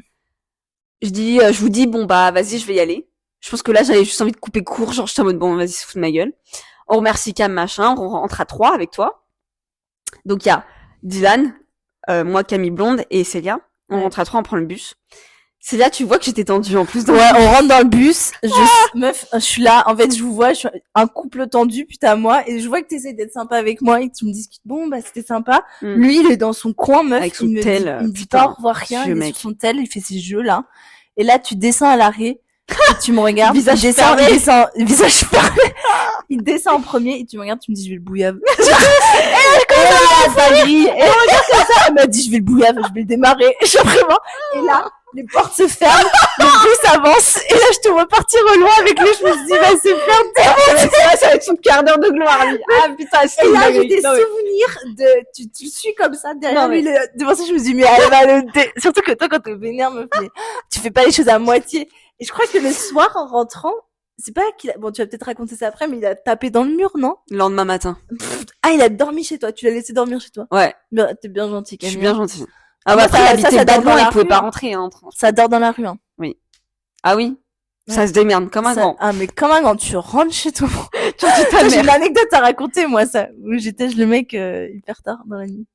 Je vous dis, bon, vas-y, je vais y aller. Je pense que là, j'avais juste envie de couper court. Genre, j'étais en mode, bon, vas-y, se fout de ma gueule. On remercie Cam, machin. On rentre à 3 avec toi. Donc, il y a Dylan, moi, Camille Blonde et Célia. On rentre à 3, on prend le bus. C'est là, tu vois que j'étais tendue en plus. Ouais, on rentre dans le bus. Meuf, je suis là. En fait, je vous vois, je suis un couple tendu, putain, moi. Et je vois que t'essaies d'être sympa avec moi et que tu me discutes. Bon, bah, c'était sympa. Lui, il est dans son coin, meuf. Avec son il tel, me dit pas au revoir, rien. Il est sur son tel, il fait ses jeux, là. Et là, tu descends à l'arrêt. Et tu me regardes. Visage fermé. Visage fermé. Il descend en premier et tu me regardes, tu me dis, je vais le bouillave. Et là, je commence à la grille. Et elle regarde comme ça. Elle m'a dit, je vais le bouillave, je vais le démarrer. Je suis vraiment. Et là, les portes se ferment, le bus avance, et là, je te vois partir au loin avec lui, je me suis dit, va se faire ça va être son quart d'heure de gloire, lui. Ah, putain, c'est et là, j'ai des souvenirs de, tu le suis comme ça, derrière lui, devant ça, je me suis dit, mais elle va surtout que toi, quand t'es vénère, meuf, tu fais pas les choses à moitié. Et je crois que le soir, en rentrant, c'est pas qu'il a, bon, tu vas peut-être raconter ça après, mais il a tapé dans le mur, non? Le lendemain matin. Ah, il a dormi chez toi, tu l'as laissé dormir chez toi? Ouais. T'es bien gentil, Camille. Je suis bien gentille. Ah bah, après, il habitait pas loin, il pouvait pas rentrer, hein, ça dort dans la rue, hein. Oui. Ah oui? Ouais. Ça se démerde comme un grand. Ah, mais comme un grand, tu rentres chez toi. J'ai une anecdote à raconter, moi, ça, où j'étais le mec, hyper tard dans la nuit.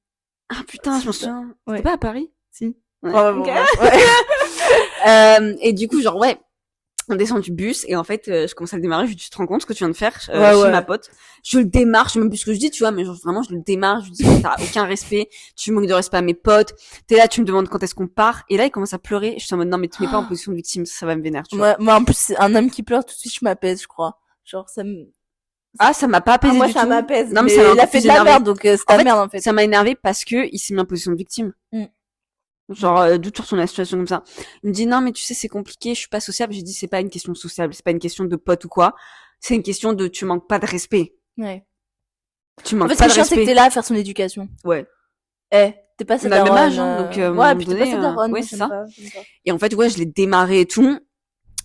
Ah putain, je m'en souviens. Ouais. C'était pas à Paris? Si. Ouais. Oh, okay. Bon, ouais. Et du coup, genre, ouais. On descend du bus et en fait, je commence à le démarrer. Je lui dis, tu te rends compte ce que tu viens de faire chez ma pote? Je le démarre, je sais même plus ce que je dis, tu vois, mais genre, vraiment, je le démarre. Je lui dis, t'as aucun respect, tu manques de respect à mes potes. T'es là, tu me demandes quand est-ce qu'on part. Et là, il commence à pleurer. Je suis en mode, non, mais tu mets pas en position de victime, ça va me vénère, tu vois. Moi, en plus, c'est un homme qui pleure, tout de suite, je m'apaise, je crois. Genre, ça me... Ah, ça m'a pas apaisé du tout. Moi, ça m'apaise. Non, mais ça il a fait de la merde, donc c'est ta merde, en fait. Ça m'a énervé parce que il s'est mis en position de victime. Genre, d'où tu retournes la situation comme ça. Il me dit, non, mais tu sais, c'est compliqué, je suis pas sociable. J'ai dit, c'est pas une question sociable, c'est pas une question de pote ou quoi. C'est une question de, tu manques pas de respect. Ouais. Tu manques pas de respect. En fait, ce respect. c'est que t'es là à faire son éducation. Ouais. T'es pas cette daronne. On a le même âge, hein, donc, ouais, puis t'es pas cette daronne. Ouais, c'est ça. Et en fait, ouais, je l'ai démarré et tout.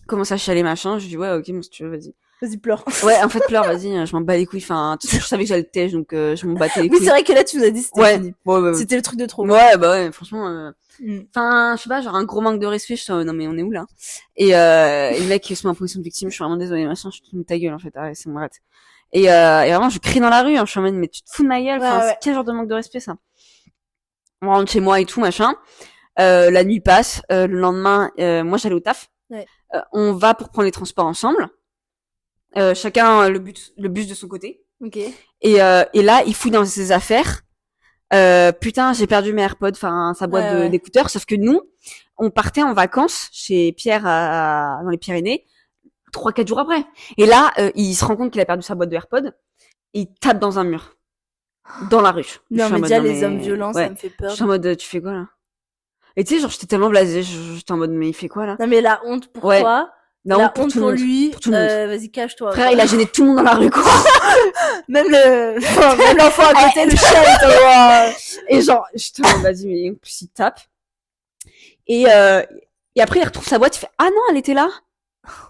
Commence à chialer, machin. Je lui dis, ouais, ok, bon, si tu veux, vas-y. Vas-y, pleure. Ouais, en fait, pleure, vas-y, je m'en bats les couilles. Enfin, je savais que j'allais le tèche, donc je m'en battais les couilles. Oui, c'est vrai que là, tu nous as dit c'était fini. Ouais. C'était le truc de trop. Ouais, bah ouais, franchement. Enfin, je sais pas, genre un gros manque de respect. Je suis non mais on est où là? Et le mec qui se met en position de victime, je suis vraiment désolée, machin. Je te fous de ta gueule en fait. Arrête, c'est mon arrête. Et vraiment, je crie dans la rue. Hein, je suis en mode, mais tu te fous de ma gueule. Enfin, c'est quel genre de manque de respect ça? On rentre chez moi et tout machin. La nuit passe. Le lendemain, moi j'allais au taf. Ouais. On va pour prendre les transports ensemble. Chacun le bus de son côté. Ok. Et là, il fouille dans ses affaires. Putain, j'ai perdu mes AirPods, enfin sa boîte d'écouteurs. Sauf que nous, on partait en vacances chez Pierre dans les Pyrénées 3-4 jours après. Et là, il se rend compte qu'il a perdu sa boîte de AirPods et il tape dans un mur dans la rue. Non mais déjà les hommes violents, ça me fait peur. Je suis en mode, tu fais quoi là? Et tu sais, genre j'étais tellement blasée, j'étais en mode, mais il fait quoi là? Non mais la honte pour toi. La honte pour lui. Vas-y, cache-toi. Frère, il a gêné tout le monde dans la rue, quoi. même l'enfant à côté, le chien, et genre, je te dis, vas-y, mais en plus, il tape. Et après, il retrouve sa boîte, il fait, ah non, elle était là.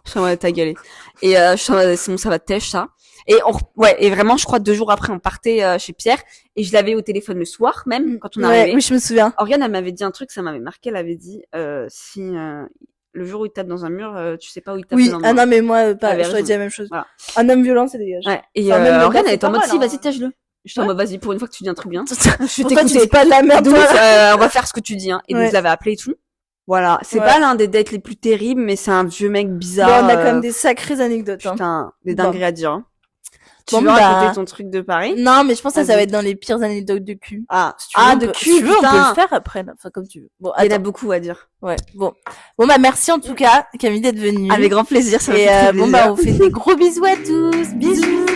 Je suis en mode, t'as gueulé. Et je suis en mode, c'est bon, ça va te tèche, ça. Et vraiment, je crois 2 jours après, on partait chez Pierre, et je l'avais au téléphone le soir, même, quand on arrivait. Oui, je me souviens. Oriane, elle m'avait dit un truc, ça m'avait marqué, elle avait dit, si, le jour où il tape dans un mur, tu sais pas où il tape. Oui, non, mais moi, pas, je t'aurais dit la même chose. Voilà. Un homme violent, c'est dégage. Ouais. Et Oriane, elle était en mode, si, vas-y, tèche-le. Je suis en mode, vas-y, pour une fois que tu dis un truc bien. Je t'écoutais pas de la merde, on va faire ce que tu dis, hein. Et donc, je l'avais appelé et tout. Voilà. C'est pas l'un des dates les plus terribles, mais c'est un vieux mec bizarre. Bon, on a quand même des sacrées anecdotes, hein. Putain, des dingueries à dire, hein. Tu veux raconter ton truc de Paris? Non, mais je pense que ça va être dans les pires anecdotes de cul. De cul, si tu veux, on peut le faire après, là. Enfin, comme tu veux. Bon, il y en a beaucoup à dire. Ouais, bon. Bon, bah, merci en tout cas, Camille, d'être venue. Avec grand plaisir, ça m'a fait plaisir. Bon, bah, on fait des gros bisous à tous. Bisous.